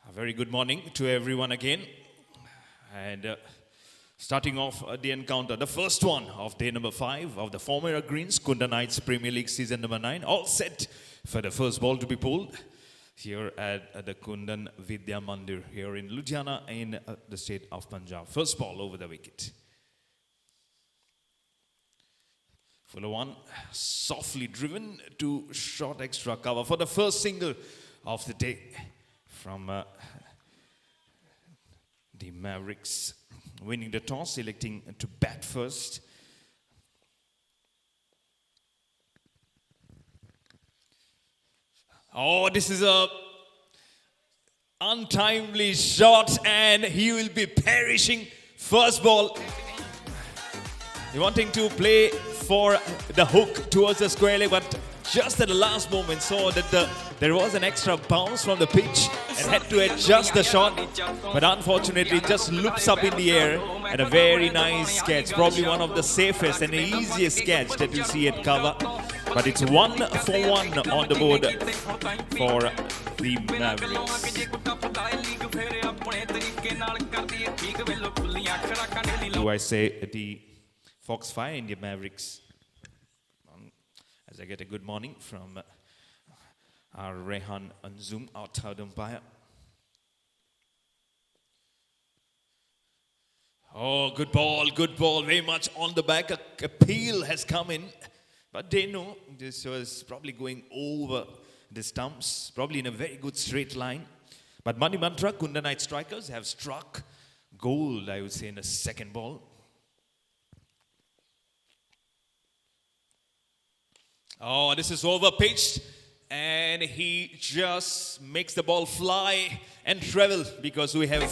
A very good morning to everyone again. And starting off the encounter, the first one of day number 5 of the Formera Greens Kunda Knights Premier League season number 9. All set for the first ball to be pulled here at the Kundan Vidya Mandir here in Ludhiana in the state of Punjab. First ball over the wicket. Fuller one, softly driven to short extra cover for the first single of the day from the Mavericks, winning the toss, electing to bat first. Oh, this is a untimely shot and he will be perishing. First ball. Wanting to play for the hook towards the square leg, but just at the last moment saw that there was an extra bounce from the pitch and had to adjust the shot, but unfortunately it just loops up in the air and a very nice catch, probably one of the safest and the easiest catch that you see at cover. But it's 1 for 1 on the board for the Mavericks. Do I say the Foxfire India Mavericks? As I get a good morning from our Rehan Anzum, our third umpire. Oh, good ball, very much on the back. A appeal has come in, but they know this was probably going over the stumps, probably in a very good straight line. But Mani Mantra, Kunda Knight strikers have struck gold, I would say, in the second ball. Oh, this is over pitched and he just makes the ball fly and travel, because we have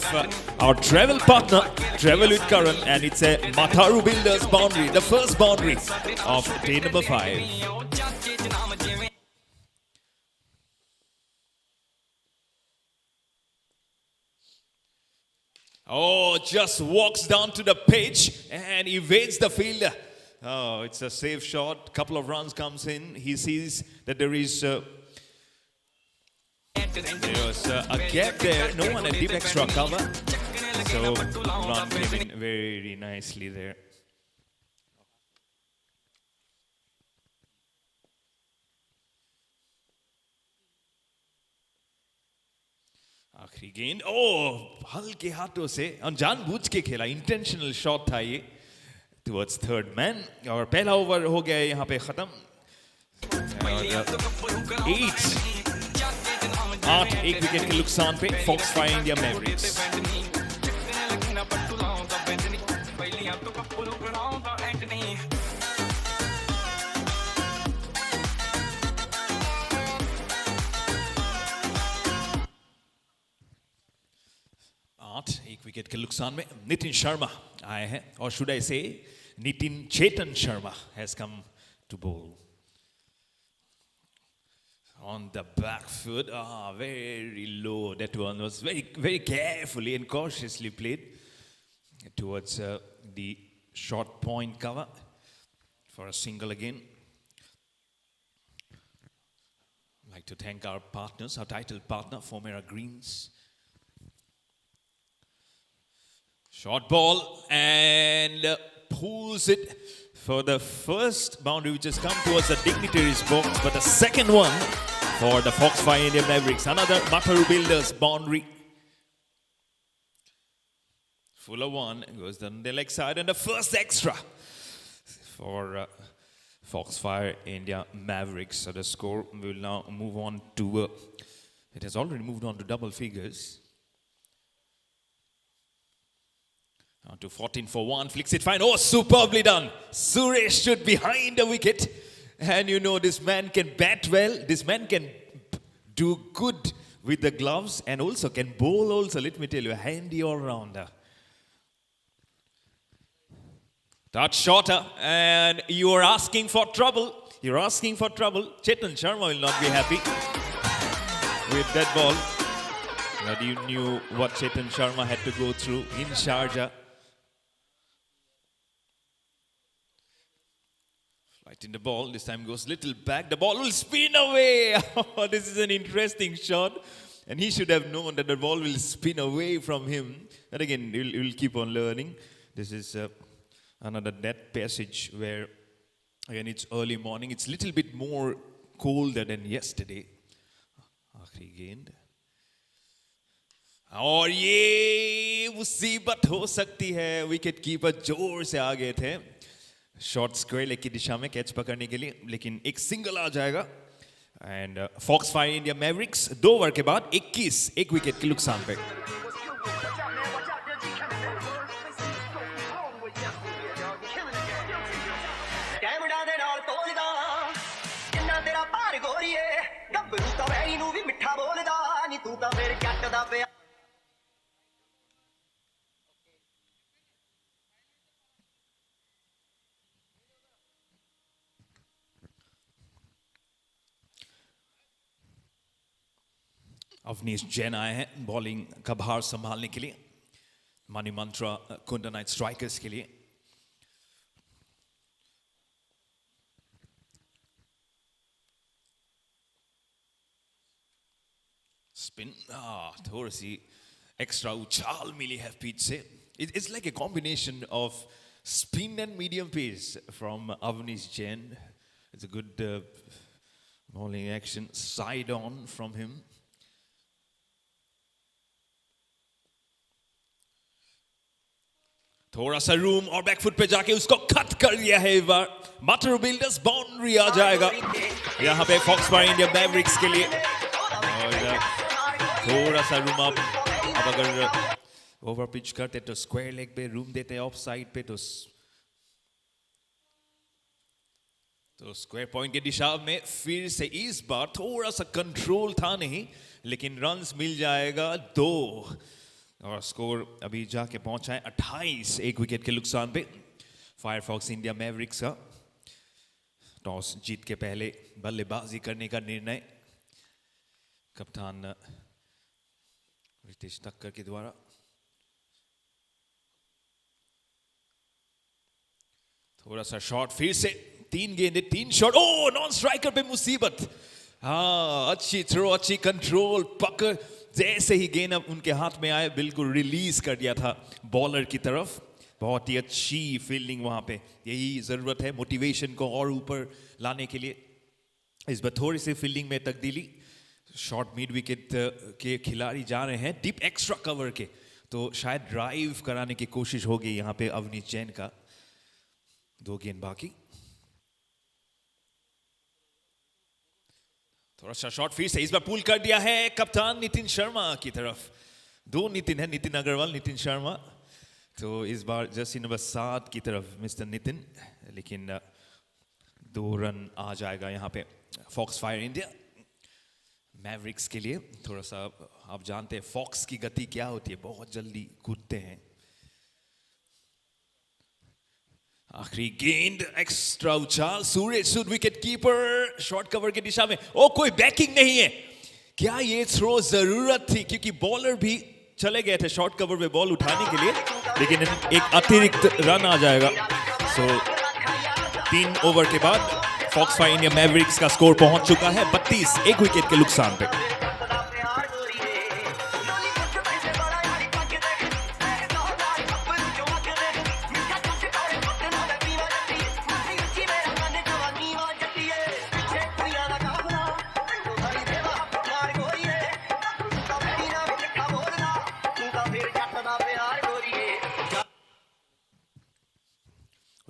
our travel partner, Travel with Karan, and it's a Matharu Builders boundary, the first boundary of day number 5. Oh, just walks down to the pitch and evades the fielder. Oh, it's a safe shot. Couple of runs comes in. He sees that there is a gap there. No one, a deep extra cover. So run came in very nicely there. आखिरी गेंद, ओह हल्के हाथों से और जानबूझ के खेला, intentional shot था ये towards third man. और पहला ओवर हो गया यहाँ पे खत्म. 8 एक विकेट के नुकसान पे Foxfire India Mavericks. एक विकेट के नुकसान में नितिन शर्मा आए हैं, और should I say Nitin Chetan Sharma has come to bowl on the back foot. Very low. That one was very carefully and cautiously played towards the short point cover for a single again. I'd like to thank our partners, our title partner, Formera Greens. Short ball and pulls it for the first boundary, which has come towards the dignitaries box, but the second one for the Foxfire India Mavericks. Another Matharu Builders boundary. Fuller one goes down the leg side, and the first extra for Foxfire India Mavericks. So the score will now move on to, it has already moved on to double figures. On to 14 for 1, flicks it fine. Oh, superbly done. Suresh stood behind the wicket. And you know, this man can bat well. This man can do good with the gloves and also can bowl also. Let me tell you, a handy all-rounder. That's shorter, and you are asking for trouble. You're asking for trouble. Chetan Sharma will not be happy with that ball. But you knew what Chetan Sharma had to go through in Sharjah. Flight in the ball, this time goes little back. The ball will spin away. Oh, this is an interesting shot. And he should have known that the ball will spin away from him. But again, we'll keep on learning. This is another net passage where, again, it's early morning. It's a little bit more colder than yesterday. आखिरी गेंद और ये मुसीबत हो सकती है. Wicket keeper जोर से आ गए थे शॉर्ट स्क्वायर लेग की दिशा में कैच पकड़ने के लिए, लेकिन एक सिंगल आ जाएगा. एंड फॉक्सफायर इंडिया मैवरिक्स 2 ओवर के बाद 21 एक विकेट के नुकसान पे. अवनीश जैन आए हैं बॉलिंग का भार संभालने के लिए मनी मंत्रा कुंडा नाइट स्ट्राइकर्स के लिए. स्पिन थोड़ी सी एक्स्ट्रा उछाल मिली है पिच से. It's like a combination of spin and medium pace from Avnish Jain. It's a good bowling action, side on from him. थोड़ा सा रूम और बैकफुट पे जाके उसको कट कर दिया है. इस बार मटर बिल्डर्स बाउंड्री आ जाएगा यहाँ पे फॉक्सफायर इंडिया मैवरिक्स के लिए. और थोड़ा सा रूम अब अगर ओवर पिच करते तो स्क्वायर लेग पे रूम देते, ऑफ साइड पे तो स्क्वायर पॉइंट की दिशा में फिर से इस बार थोड़ा सा कंट्रोल था नहीं, लेकिन रन्स मिल जाएगा 2. और स्कोर अभी जाके पहुंचा है 28 एक विकेट के नुकसान पे. फायरफॉक्स इंडिया मैवरिक्स का टॉस जीत के पहले बल्लेबाजी करने का निर्णय कप्तान रितेश ठक्कर के द्वारा. थोड़ा सा शॉट फिर से 3 गेंदे 3 शॉट. ओ नॉन स्ट्राइकर पे मुसीबत. हाँ अच्छी थ्रो, अच्छी कंट्रोल, पकड़. जैसे ही गेंद अब उनके हाथ में आए बिल्कुल रिलीज कर दिया था बॉलर की तरफ. बहुत ही अच्छी फील्डिंग वहां पे. यही जरूरत है मोटिवेशन को और ऊपर लाने के लिए. इस बार थोड़ी सी फील्डिंग में तब्दीली. शॉर्ट मिड विकेट के खिलाड़ी जा रहे हैं डीप एक्स्ट्रा कवर के, तो शायद ड्राइव कराने की कोशिश होगी यहाँ पे अवनीश जैन का. 2 गेंद बाकी. थोड़ा सा शॉट फिर से इस बार पुल कर दिया है कप्तान नितिन शर्मा की तरफ. 2 नितिन है, नितिन अग्रवाल, नितिन शर्मा. तो इस बार जर्सी नंबर 7 की तरफ मिस्टर नितिन, लेकिन 2 रन आ जाएगा यहाँ पे फॉक्सफायर इंडिया मैवरिक्स के लिए. थोड़ा सा आप जानते हैं फॉक्स की गति क्या होती है, बहुत जल्दी कूदते हैं. आखिरी गेंद एक्स्ट्रा उछाल. सूरज सूद विकेट कीपर शॉर्ट कवर की दिशा में. ओ कोई बैकिंग नहीं है. क्या ये थ्रो जरूरत थी, क्योंकि बॉलर भी चले गए थे शॉर्ट कवर पे बॉल उठाने के लिए, लेकिन एक अतिरिक्त रन आ जाएगा. सो 3 ओवर के बाद फॉक्सफायर इंडिया मैवरिक्स का स्कोर पहुंच चुका है 32 एक विकेट के नुकसान पे.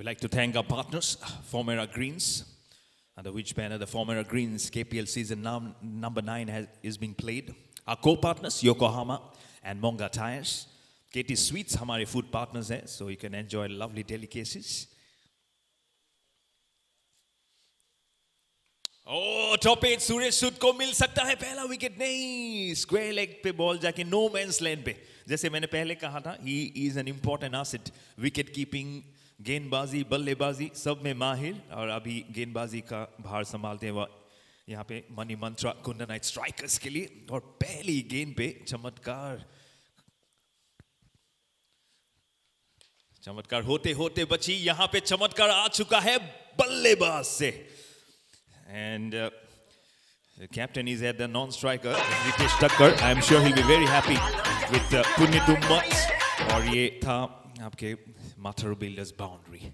We'd like to thank our partners, Formera Greens, under which banner the Formera Greens KPL season number 9 is being played. Our co-partners, Yokohama and Monga Tires. KT Sweets हमारे food partners हैं, so you can enjoy lovely delicacies. Oh, top 8 Suresh सूद को मिल सकता है पहला wicket. नहीं, square leg पे ball जाके no man's land पे. जैसे मैंने पहले कहा था, he is an important asset. Wicket keeping, गेंदबाजी, बल्लेबाजी सब में माहिर, और अभी गेंदबाजी का भार संभालते हैं वो यहाँ पे मनी मंत्रा कुंडा नाइट स्ट्राइकर्स के लिए. और पहली गेंद पे चमत्कार होते होते बची. यहाँ पे चमत्कार आ चुका है बल्लेबाज से. And the captain is at the non-striker, Ritesh Thakkar. I am sure he'll be very happy with Punya Dummat. और ये था आपके Matharu Builders boundary.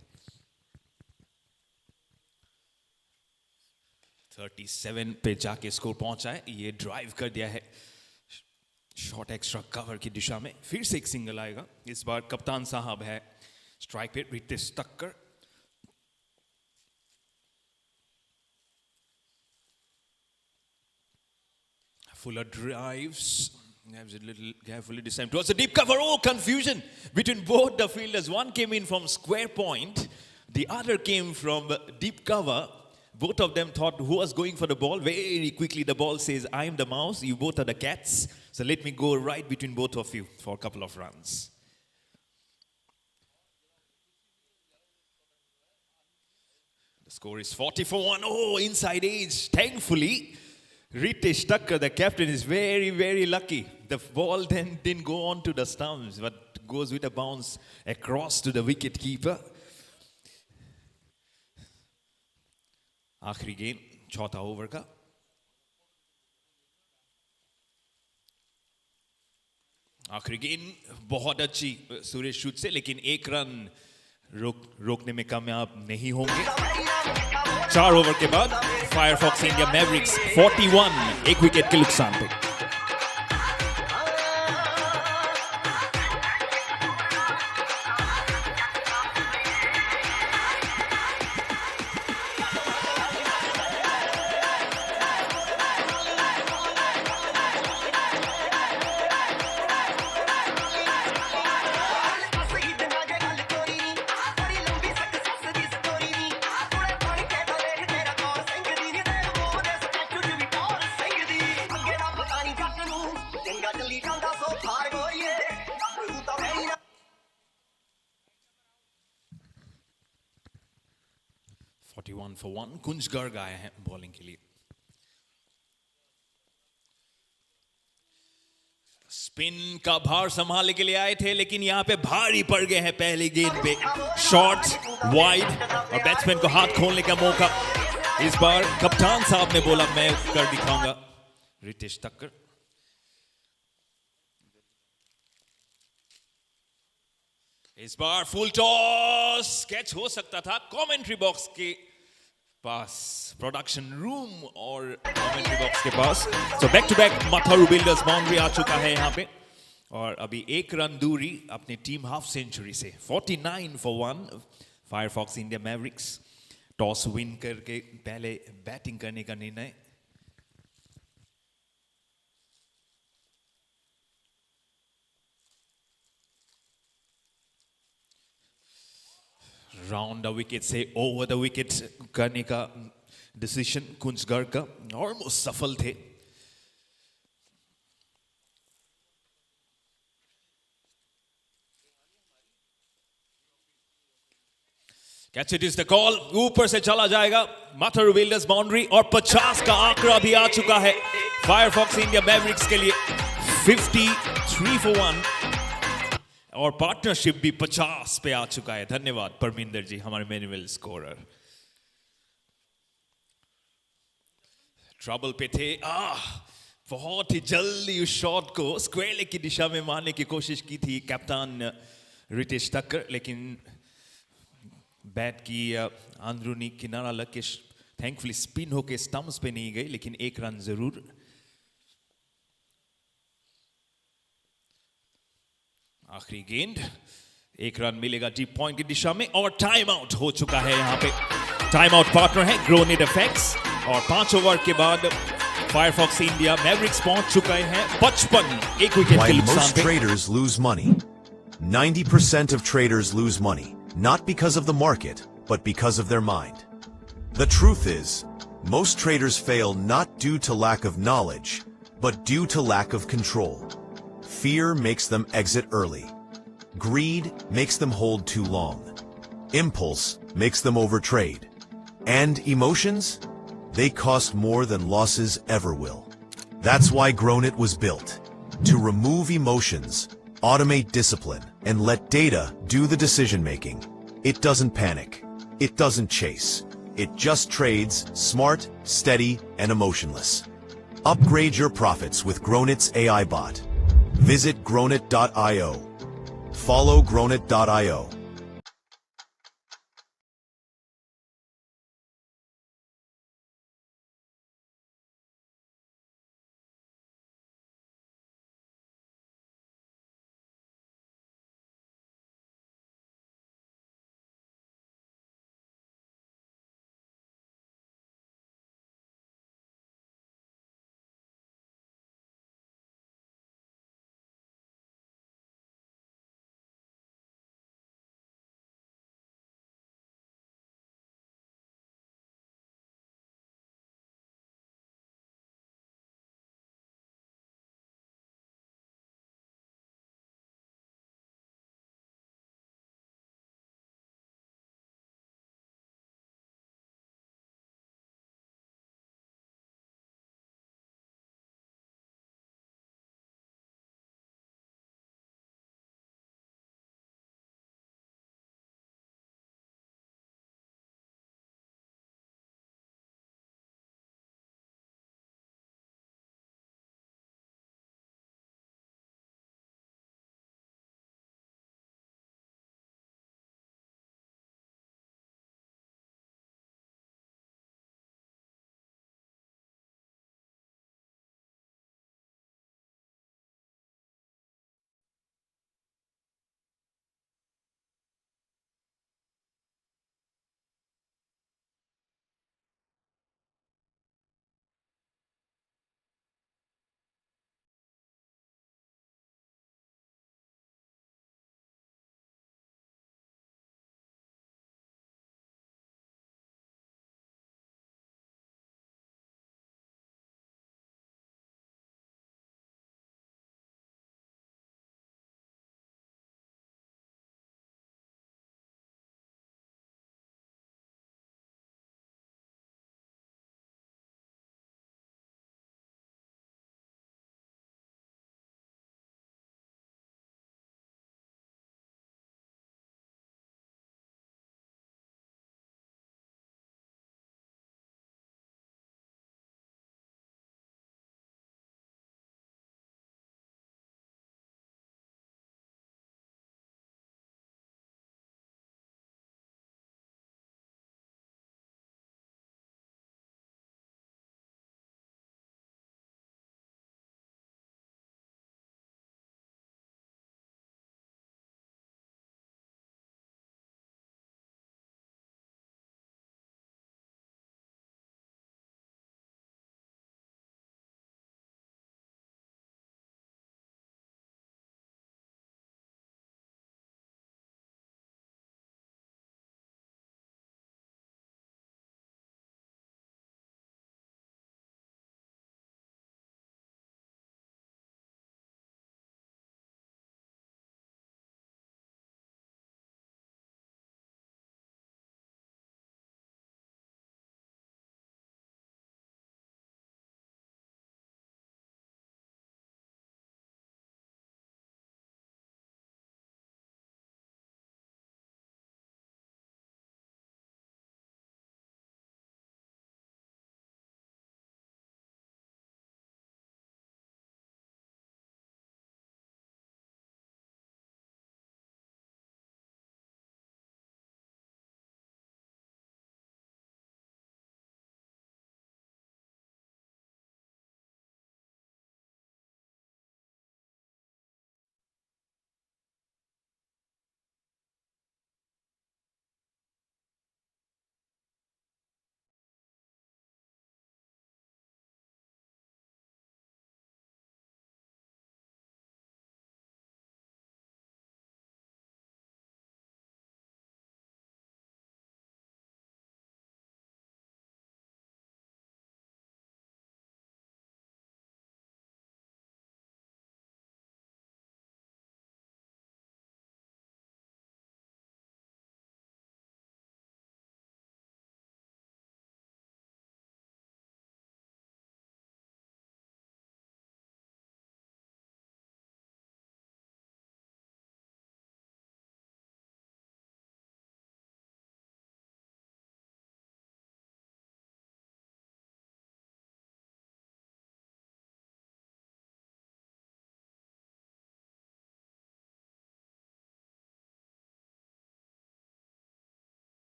37 पे जाके स्कोर पहुंचा है. ये ड्राइव कर दिया है शॉर्ट एक्स्ट्रा कवर की दिशा में. फिर से एक सिंगल आएगा. इस बार कप्तान साहब है स्ट्राइक पे, रितेश तक्कर. Fuller drives, has a little carefully this time towards the deep cover. Oh, confusion between both the fielders. One came in from square point, the other came from deep cover. Both of them thought who was going for the ball. Very quickly the ball says, I am the mouse, you both are the cats. So let me go right between both of you for a couple of runs. The score is 40-1. Oh, inside edge. Thankfully, Ritesh Thakkar, the captain, is very, very lucky. The ball then didn't go on to the stumps, but goes with a bounce across to the wicket keeper. आखिरी गेंद चौथा over का. आखिरी गेंद बहुत अच्छी सुरेश सूद से, लेकिन एक रन रोकने में कामयाब नहीं होंगे. 4 ओवर के बाद फायरफॉक्स इंडिया मैवरिक्स 41 एक विकेट के नुकसान पे. For one, कुंज गर्ग आए हैं बॉलिंग के लिए. स्पिन का भार संभालने के लिए आए थे, लेकिन यहां पे भारी पड़ गए हैं पहली गेंद पे. शॉर्ट वाइड और बैट्समैन को हाथ खोलने का मौका. इस बार कप्तान साहब ने बोला मैं कर दिखाऊंगा. रितेश तक्कर. इस बार फुल टॉस कैच हो सकता था. कमेंट्री बॉक्स के पास, प्रोडक्शन रूम और कमेंट्री बॉक्स के पास. So back to back Matharu Builders boundary आ चुका है यहाँ पे, और अभी एक रन दूरी अपनी टीम हाफ सेंचुरी से. 49-1 Firefox India Mavericks. Toss win करके पहले बैटिंग करने का निर्णय. राउंड द विकेट से ओवर द विकेट करने का डिसीजन कुंज गर्ग का ऑलमोस्ट सफल थे. Catch it is the call. ऊपर से चला जाएगा मथारू बिल्डर्स बाउंड्री, और 50 का आंकड़ा भी आ चुका है फायरफॉक्स इंडिया मैवरिक्स के लिए. 53-1 और पार्टनरशिप भी 50 पे आ चुका है. धन्यवाद परमिंदर जी, हमारे मैनुअल स्कोरर. ट्रबल पे थे. बहुत ही जल्दी उस शॉट को स्क्वायर लेग की दिशा में मारने की कोशिश की थी कप्तान रितेश तक्कर, लेकिन बैट की अंदरूनी किनारा लग के थैंकफुली स्पिन होके स्टंप्स पे नहीं गई, लेकिन एक रन जरूर. आखिरी गेंद एक रन मिलेगा डीप पॉइंट की दिशा में और टाइम आउट हो चुका है यहाँ पे। टाइम आउट पार्टनर है ग्रोनेट एफेक्ट्स और 5 ओवर के बाद फायरफॉक्स इंडिया मैवरिक्स पहुंच चुके हैं 55 एक विकेट के Why नुकसान most पे। traders lose money. 90% of traders lose money, not because of the market, but because of their mind. The truth is, most traders fail not due to lack of knowledge, but due to lack of control. Fear makes them exit early. Greed makes them hold too long. Impulse makes them overtrade. And emotions? They cost more than losses ever will. That's why Grownit was built. To remove emotions, automate discipline, and let data do the decision making. It doesn't panic. It doesn't chase. It just trades, smart, steady, and emotionless. Upgrade your profits with Grownit's AI bot. Visit grownit.io. Follow grownit.io.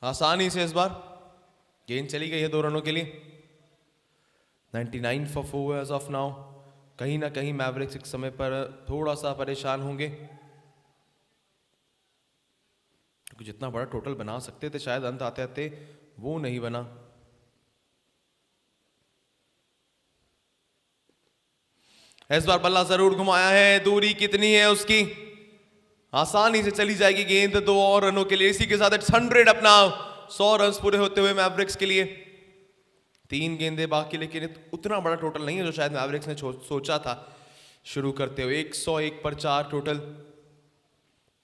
आसानी से इस बार गेंद चली गई है 2 रनों के लिए। 99 for 4 एज ऑफ नाउ। कहीं ना कहीं मैवरिक्स इस समय पर थोड़ा सा परेशान होंगे, क्योंकि जितना बड़ा टोटल बना सकते थे शायद अंत आते आते वो नहीं बना। इस बार बल्ला जरूर घुमाया है, दूरी कितनी है उसकी, आसानी से चली जाएगी गेंद 2 और रनों के लिए। इसी के साथ 100 अपना 100 रन पूरे होते हुए मैवरिक्स के लिए। 3 गेंदें बाकी, लेकिन उतना बड़ा टोटल नहीं है जो शायद मैवरिक्स ने सोचा था शुरू करते हुए। 101 पर 4 टोटल,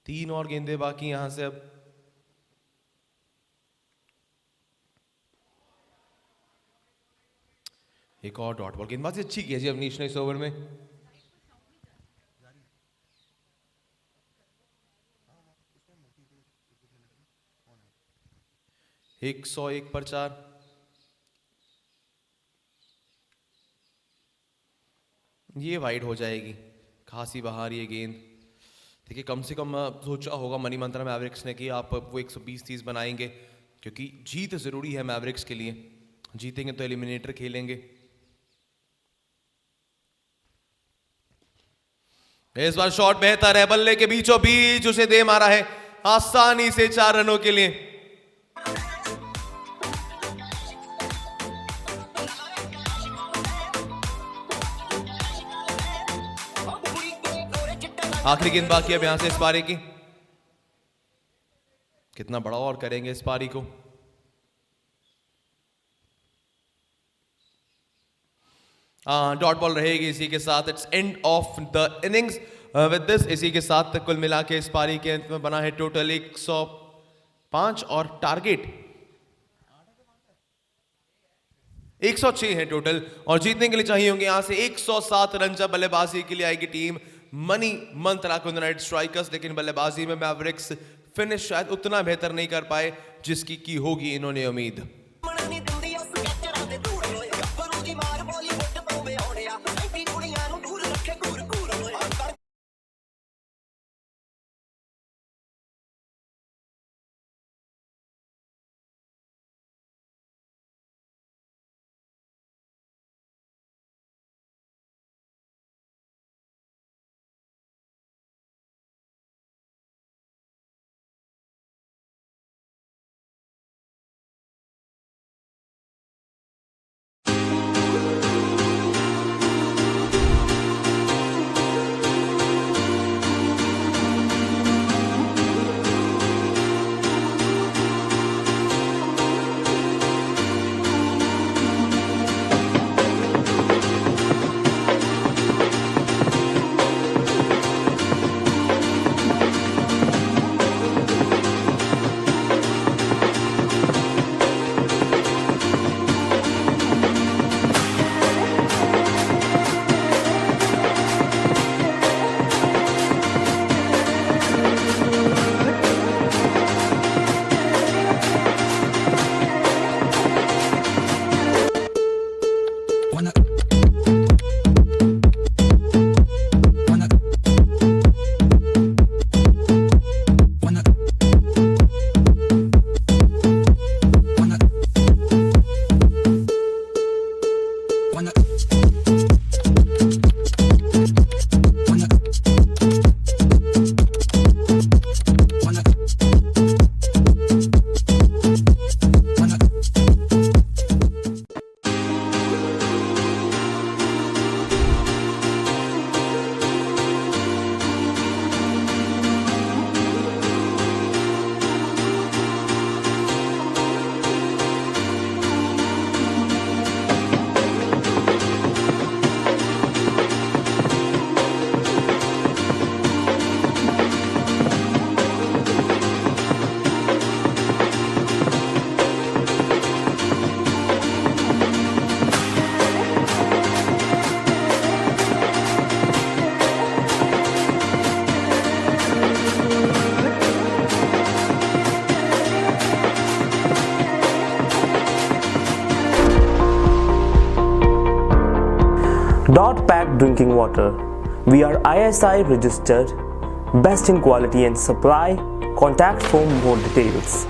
3 और गेंदें बाकी यहां से। अब एक और डॉट बॉल, गेंदबाजी अच्छी की है जी अवनीश ने इस ओवर में। एक 101 पर 4। ये वाइड हो जाएगी, खासी बाहर ये गेंद। देखिए कम से कम सोचा होगा मनी मंत्रा मैवरिक्स ने कि आप वो 120-30 बनाएंगे, क्योंकि जीत जरूरी है मैवरिक्स के लिए। जीतेंगे तो एलिमिनेटर खेलेंगे। इस बार शॉट बेहतर है, बल्ले के बीचों बीच उसे दे मारा है आसानी से 4 रनों के लिए। आखिरी गेंद बाकी अब यहां से इस पारी की। कितना बड़ा और करेंगे इस पारी को। डॉट बॉल रहेगी इसी के साथ। It's end of the innings with this. इसी के साथ कुल मिला के इस पारी के अंत में बना है टोटल 105 और टारगेट 106 है टोटल। और जीतने के लिए चाहिए होंगे यहां से 107 रन। जब बल्लेबाजी के लिए आएगी टीम मनी मंत्रा यूनाइटेड स्ट्राइकर्स, लेकिन बल्लेबाजी में मैवरिक्स फिनिश शायद उतना बेहतर नहीं कर पाए जिसकी की होगी इन्होंने उम्मीद। Dot packed drinking water. We are ISI registered, best in quality and supply. Contact for more details.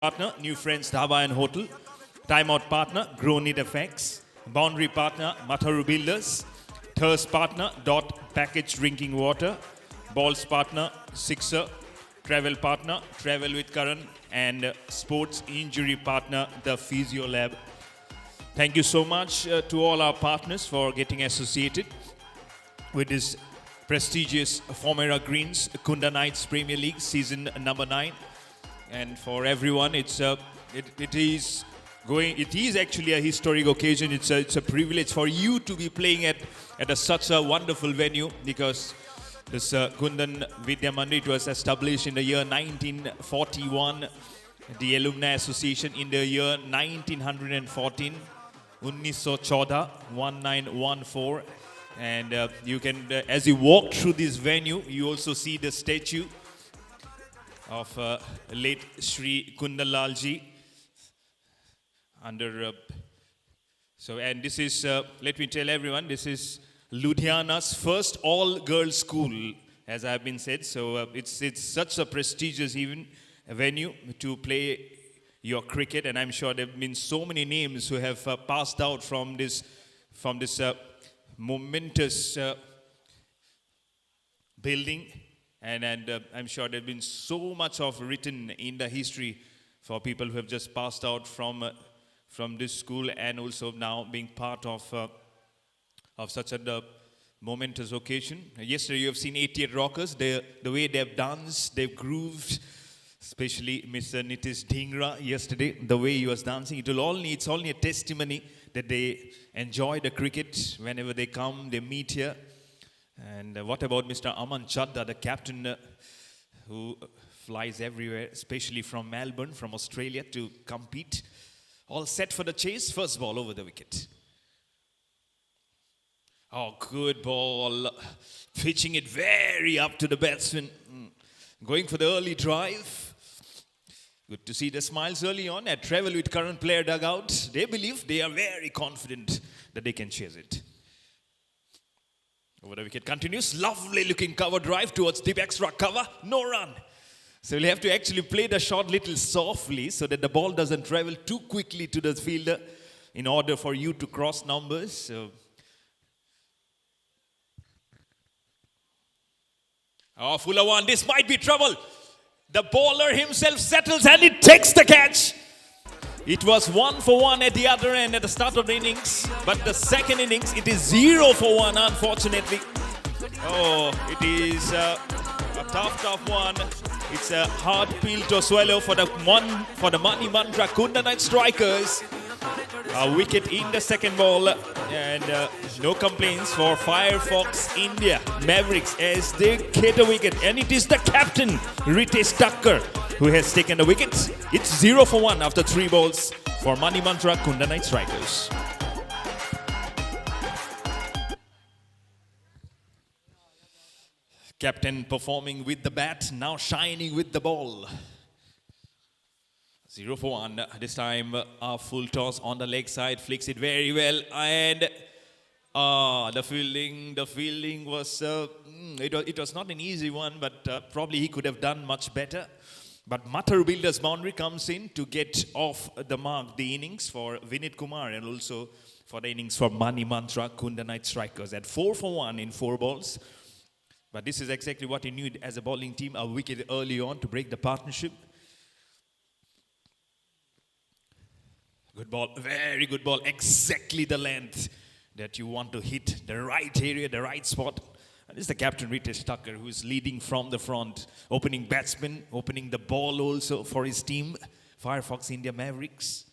Partner, New Friends Dhaba and Hotel. Timeout partner, Grow-Knit FX. Boundary partner, Mataru Builders. Thirst partner, Dot Packaged Drinking Water. Balls partner, Sixer. Travel partner, Travel with Karan. And sports injury partner, the Physio Lab. Thank you so much to all our partners for getting associated with this prestigious Formera Greens Kunda Knights Premier League season number 9. And for everyone, it is actually a historic occasion. It's a privilege for you to be playing at such a wonderful venue, because this Kundan Vidya Mandir, it was established in the year 1941. The Alumni Association in the year 1914, 1914. And you can, as you walk through this venue, you also see the statue of late Sri Kundalalji under and this is let me tell everyone, this is Ludhiana's first all-girls school, as I have been said. So it's such a prestigious venue to play your cricket, and I'm sure there have been so many names who have passed out from this momentous building. And I'm sure there have been so much of written in the history for people who have just passed out from this school, and also now being part of such a momentous occasion. Yesterday you have seen 88 Rockers, the way they have danced, they've grooved, especially Mr. Nitish Dhingra yesterday, the way he was dancing. It's only a testimony that they enjoy the cricket whenever they come, they meet here. And what about Mr. Aman Chadda, the captain who flies everywhere, especially from Melbourne, from Australia, to compete. All set for the chase. First ball over the wicket. Oh, good ball. Pitching it very up to the batsman. Going for the early drive. Good to see the smiles early on at Travel with Current Player dugout. They believe, they are very confident that they can chase it. Over the wicket continues. Lovely looking cover drive towards deep extra cover. No run. So we'll have to actually play the shot little softly so that the ball doesn't travel too quickly to the fielder in order for you to cross numbers. So. Oh, fuller one. This might be trouble. The bowler himself settles and it takes the catch. It was 1 for 1 at the other end at the start of the innings. But the second innings, it is 0 for 1, unfortunately. Oh, it is a tough one. It's a hard pill to swallow for the Mani Mantra Kunda Knight Strikers. A wicket in the second ball. And no complaints for Firefox India Mavericks as they get a wicket. And it is the captain, Ritesh Thakkar, who has taken the wicket. It's 0 for 1 after 3 balls for Mani Mantra Kunda Knight Strikers. Captain performing with the bat, now shining with the ball. 0 for 1. This time a full toss on the leg side, flicks it very well, and the fielding was it was not an easy one, but probably he could have done much better. But Mataru Builders boundary comes in to get off the mark the innings for Vinit Kumar, and also for the innings for Mani Mantra Kunda Knight Strikers at 4 for 1 in 4 balls. But this is exactly what he needed as a bowling team, a wicket early on to break the partnership. Good ball, very good ball, exactly the length that you want to hit, the right area, the right spot. And this is the captain, Ritesh Thakkar, who is leading from the front, opening batsman, opening the ball also for his team, Firefox India Mavericks.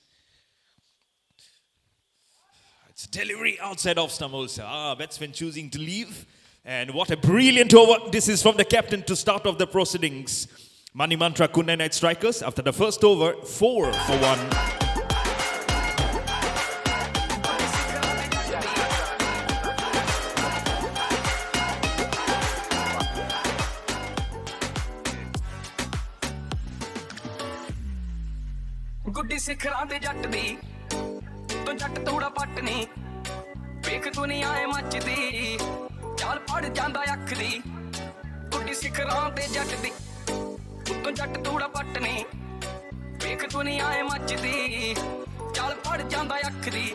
It's delivery outside off stump also. Batsman choosing to leave. And what a brilliant over. This is from the captain to start off the proceedings. Mani Mantra Kunda Knight Strikers, after the first over, 4 for 1. ਗੁੱਡੀ ਸਿਖਰਾਂ ਦੇ ਜੱਟ ਦੀ ਤੂੰ ਜੱਟ ਤੂੜਾ ਪੱਟਨੀ ਵੇਖ ਦੁਨੀਆ ਐ ਮੱਚਦੀ ਚਾਲ ਪੜ ਜਾਂਦਾ ਅੱਖ ਦੀ ਗੁੱਡੀ ਸਿਖਰਾਂ ਦੇ ਜੱਟ ਦੀ ਤੂੰ ਜੱਟ ਤੂੜਾ ਪੱਟਨੀ ਵੇਖ ਵੇਖ ਦੁਨੀਆ ਏ ਮੱਚਦੀ ਚੱਲ ਪੜ ਜਾਂਦਾ ਅੱਖ ਦੀ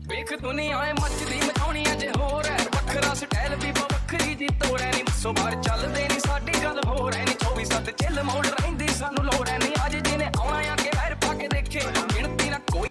ਵੇਖ ਦੁਨੀਆ ਏ ਮੱਚਦੀ ਮਚਾਉਣੀ ਅਜੇ ਹੋਰ ਐ ਵੱਖਰਾ ਸਟਾਈਲ ਵੀ ਵੱਖਰੀ ਜੀ ਤੋੜੈ ਨੀ ਮੱਸੋ ਬਾਹਰ ਚੱਲਦੇ ਨੀ ਸਾਡੀ ਗੱਲ ਹੋਰ ਐ ਨੀ 24/7 ਚੱਲ ਮੋੜ ਰਹਿੰਦੀ ਸਾਨੂੰ ਲੋੜ ਐ ਨੀ ਅੱਜ ਜਿਹਨੇ ਆਉਣਾ ਆ ਕੇ ਵੈਰ ਪਾ ਕੇ ਦੇਖੇ ਗਿਣਤੀ ਨਾ ਕੋਈ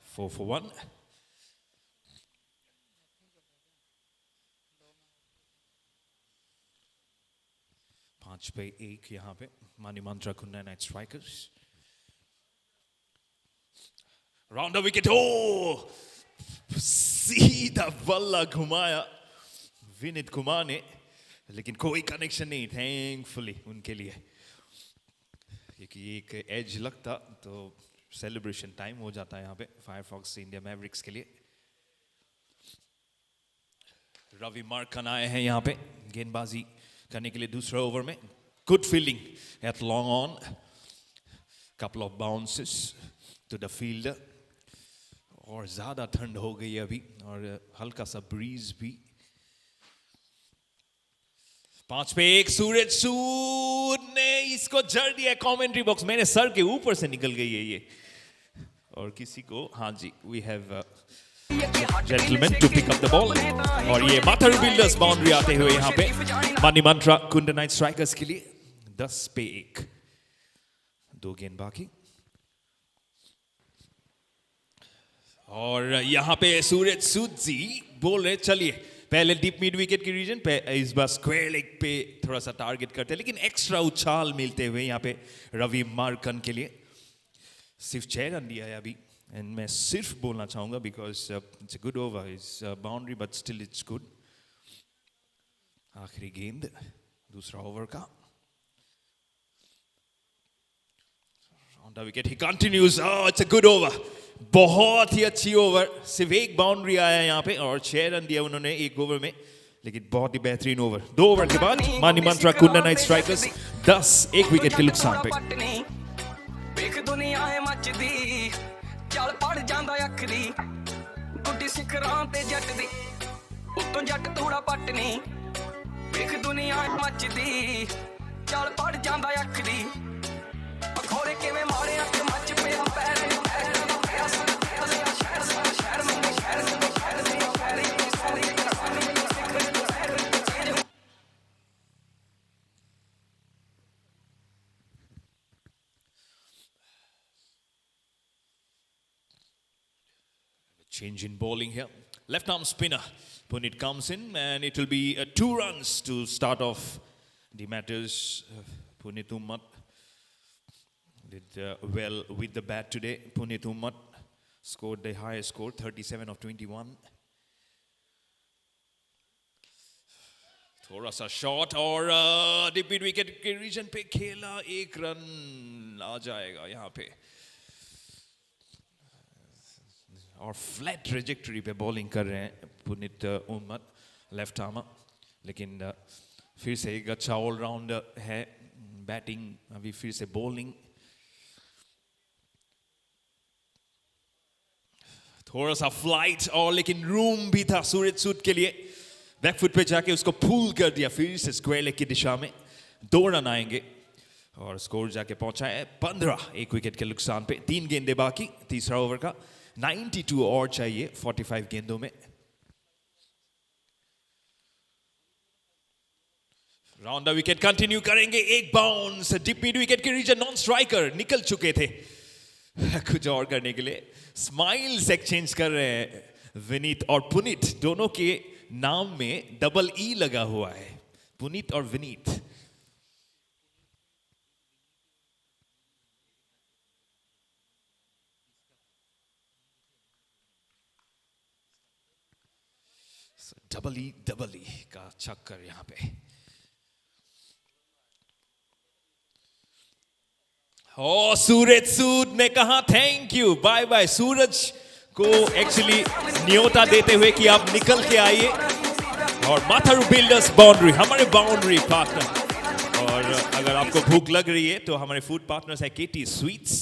Four for one. 5 पे 1 यहाँ पे मानी मंत्रा कुन्ना Knight Strikers round the wicket ओ सीधा बल्ला घुमाया विनीत कुमार ने लेकिन कोई कनेक्शन नहीं थैंकफुली उनके लिए क्योंकि एक एज लगता तो सेलिब्रेशन टाइम हो जाता है यहाँ पे फायरफॉक्स इंडिया मैवरिक्स के लिए रवि मार्कन आए हैं यहाँ पे गेंदबाजी करने के लिए दूसरे ओवर में good fielding at long on couple of bounces to the fielder और ज्यादा ठंड हो गई अभी और हल्का सा ब्रीज भी 5 पे 1 सूरज सूद ने इसको जड़ दिया कमेंट्री बॉक्स मेरे सर के ऊपर से निकल गई है ये और किसी को हाँ जी we have gentleman to pick up the ball और ये माथुर बिल्डर्स बाउंड्री आते हुए यहाँ पे मानी मंत्रा कुंडा नाइट स्ट्राइकर्स के लिए 10 पे 1 2 गेंद बाकी और यहाँ पे सूरज सूद जी बोल रहे चलिए पहले डीप मिड विकेट की रीजन पे इस बार स्क्वायर लेग पे थोड़ा सा टारगेट करते हैं लेकिन एक्स्ट्रा उछाल मिलते हुए यहाँ पे रवि मार्कन के लिए सिर्फ 6 रन दिया है अभी एंड मैं सिर्फ बोलना चाहूंगा because it's a good over it's boundary but still it's good आखिरी गेंद दूसरा ओवर का on the wicket he continues it's a good over बहुत ही अच्छी ओवर सिर्फ एक बाउंड्री आया यहाँ पे और 6 रन दिया उन्होंने एक ओवर में लेकिन बहुत ही बेहतरीन ओवर 2 ओवर के बाद मानी मंत्रा कुंडा नाइट स्ट्राइकर्स 10 1 विकेट के नुकसान पे ਵੇਖ ਦੁਨੀਆ ਏ ਮੱਚਦੀ ਚੱਲ ਪੜ ਜਾਂਦਾ ਅੱਖ ਦੀ ਗੁੱਡੀ ਸਿਖਰਾਂ ਤੇ ਜੱਟ ਦੀ ਉੱਤੋਂ ਜੱਟ ਤੂੜਾ ਪੱਟ ਨਹੀਂ ਵੇਖ ਦੁਨੀਆ ਏ ਮੱਚਦੀ ਚੱਲ ਪੜ ਜਾਂਦਾ ਅੱਖ ਦੀ ਅਖੋਰੇ ਕਿਵੇਂ ਮਾਰੇ ਅੱਖ ਮੱਚ ਪਿਆ ਪੈਰ ਨੂੰ ਪੈਰ ਦਾ ਪਿਆਸ ਸ਼ਹਿਰ ਸ਼ਹਿਰ ਸ਼ਹਿਰ ਮੰਗੇ ਸ਼ਹਿਰ ਦੇ ਸ਼ਹਿਰ ਦੇ ਸ਼ਹਿਰੀ ਸਾਰੀ Change in bowling here. Left arm spinner. Punit comes in and it will be 2 runs to start off the matters. Punit Ummat did well with the bat today. Punit Ummat scored the highest score, 37 of 21. थोड़ा सा shot और dip mid wicket के reason पे खेला 1 run आ जाएगा यहाँ पे और फ्लैट ट्रेजेक्टरी पे बॉलिंग कर रहे हैं पुनीत उम्मत लेफ्ट आर्मर लेकिन फिर से एक अच्छा ऑलराउंडर है बैटिंग अभी फिर से बॉलिंग थोड़ा सा फ्लाइट और लेकिन रूम भी था सूरज सूद के लिए बैकफुट पे जाके उसको पुल कर दिया फिर से स्क्वायर लेग की दिशा में 2 रन आएंगे और स्कोर जाके पहुंचा है 15 1 विकेट के नुकसान पे 3 गेंदे बाकी तीसरा ओवर का 92 और चाहिए 45 गेंदों में राउंड द विकेट कंटिन्यू करेंगे एक बाउंस डिप मिड विकेट के रीजन नॉन स्ट्राइकर निकल चुके थे कुछ और करने के लिए स्माइल्स एक्सचेंज कर रहे हैं विनीत और पुनीत दोनों के नाम में डबल ई लगा हुआ है पुनीत और विनीत डबल ई का चक्कर यहां पे ओ सूरज सूद ने कहा थैंक यू बाय बाय सूरज को एक्चुअली न्योता देते हुए कि आप निकल के आइए और माथारू बिल्डर्स बाउंड्री, हमारे बाउंड्री पार्टनर। और अगर आपको भूख लग रही है तो हमारे फूड पार्टनर्स है केटी स्वीट्स,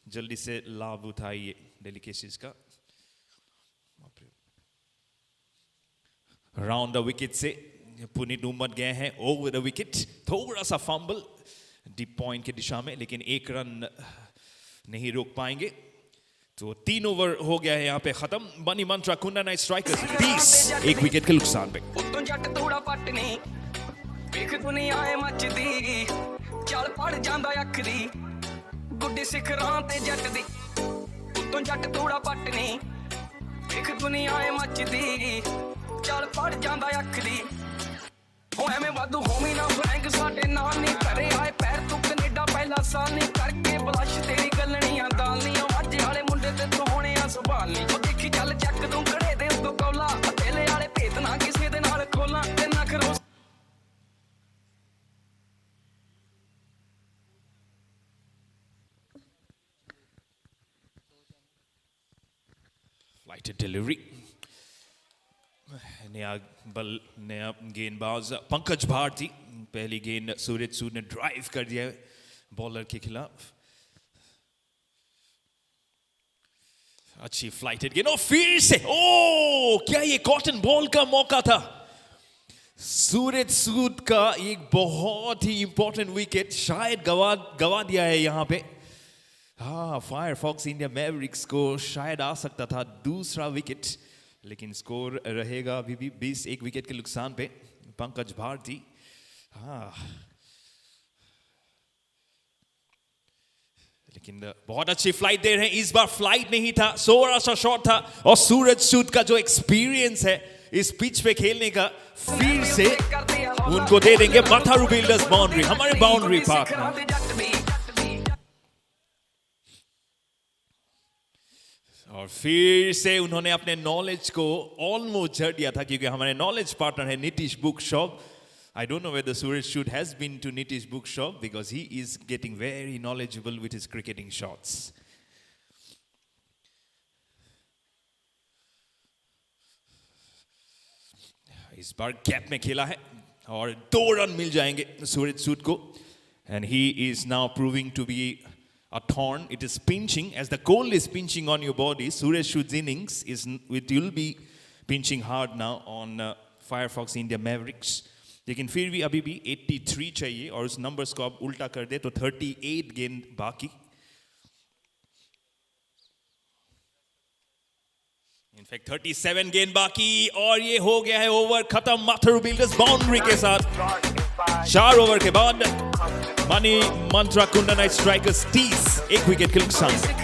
जल्दी से लाभ उठाइए डेलिकेसीज का। राउंड द विकेट से पुनीत उमट गए हैं ओवर द विकेट, थोड़ा सा फंबल डीप पॉइंट की दिशा में, लेकिन एक रन नहीं रोक पाएंगे। तो 3 ओवर हो गया है यहाँ पे खत्म। बनी मंत्रा कुंडा नाइट स्ट्राइकर्स 30, 1 विकेट के नुकसान पे। ਉਤੋਂ ਜੱਟ ਤੂੜਾ ਪੱਟ ਨਹੀਂ ਵੇਖ ਦੁਨੀਆ ਐ ਮੱਚਦੀ ਚੱਲ ਪੜ ਜਾਂਦਾ ਅੱਖ ਦੀ ਗੁੱਡੀ ਸਿਖਰਾਂ ਤੇ ਜੱਟ ਦੀ ਉਤੋਂ ਜੱਟ ਤੂੜਾ ਪੱਟ ਨਹੀਂ ਵੇਖ ਦੁਨੀਆ ਐ ਮੱਚਦੀ ਚੱਲ ਪੜ ਜਾਂਦਾ ਅੱਖ ਦੀ ਹੋ ਐਵੇਂ ਵਾਧੂ ਹੋਮੀ ਨਾ ਫਰੈਂਕ ਸਾਡੇ ਨਾਲ ਨਹੀਂ ਘਰੇ ਆਏ ਪੈਰ ਤੂੰ ਕੈਨੇਡਾ ਪਹਿਲਾ ਸਾਲ ਨਹੀਂ ਕਰਕੇ ਬਲਸ਼ ਤੇਰੀ ਗੱਲਣੀਆਂ ਦਾਲ ਨਹੀਂ ਉਹ ਅੱਜ ਵਾਲੇ ਮੁੰਡੇ ਤੇ ਤੂੰ ਹੋਣੇ ਆ ਸੁਭਾਲ ਨਹੀਂ ਉਹ ਦੇਖੀ ਚੱਲ ਚੱਕ ਤੂੰ ਘੜੇ ਦੇ ਉੱਤੋਂ ਕੌਲਾ ਤੇਲੇ ਵਾਲੇ ਭੇਤ ਨਾ ਕਿਸੇ ਦੇ ਨਾਲ ਖੋਲਾਂ ਤੇ ਨਾ ਖਰੋ Flighted delivery. नया गेंदबाज पंकज भारती, पहली गेंद सूरज सूद ने ड्राइव कर दिया बॉलर के खिलाफ। अच्छी फ्लाइटेड गेंद और फिर से क्या ये कॉटन बॉल का मौका था। सूरज सूद का एक बहुत ही इंपॉर्टेंट विकेट शायद गवा दिया है यहाँ पे। हाँ, फायरफॉक्स इंडिया मैवरिक्स को शायद आ सकता था दूसरा विकेट, लेकिन स्कोर रहेगा अभी भी 20, 1 विकेट के नुकसान पे पंकज भारती। हाँ, लेकिन बहुत अच्छी फ्लाइट दे रहे हैं। इस बार फ्लाइट नहीं था, सोरा सा शॉट था और सूरज सूद का जो एक्सपीरियंस है इस पिच पे खेलने का, फिर से उनको दे देंगे माथारू बिल्डर्स बाउंड्री, हमारे बाउंड्री पार्टनर। और फिर से उन्होंने अपने नॉलेज को ऑलमोस्ट झड़ दिया था, क्योंकि हमारे नॉलेज पार्टनर है Nitish book shop. I don't know whether Suraj Shoot has been to Nitish book shop because he is getting very knowledgeable with his cricketing shots. इस बार गैप में खेला है और 2 रन मिल जाएंगे सूरज सूद को, and he is now proving to be a thorn. It is pinching as the cold is pinching on your body. Suraj Shoot's innings it will be pinching hard now on Firefox India Mavericks. लेकिन फिर भी अभी भी 83 चाहिए और उस numbers को आप उल्टा कर दे तो 38 गेंद बाकी। इनफैक्ट 37 गेंद बाकी और ये हो गया है ओवर खत्म माथारू बिल्डर्स बाउंड्री के साथ। 4 ओवर के बाद मनी मंत्रा कुंडा नाइट स्ट्राइकर्स 30, 1 विकेट के नुकसान।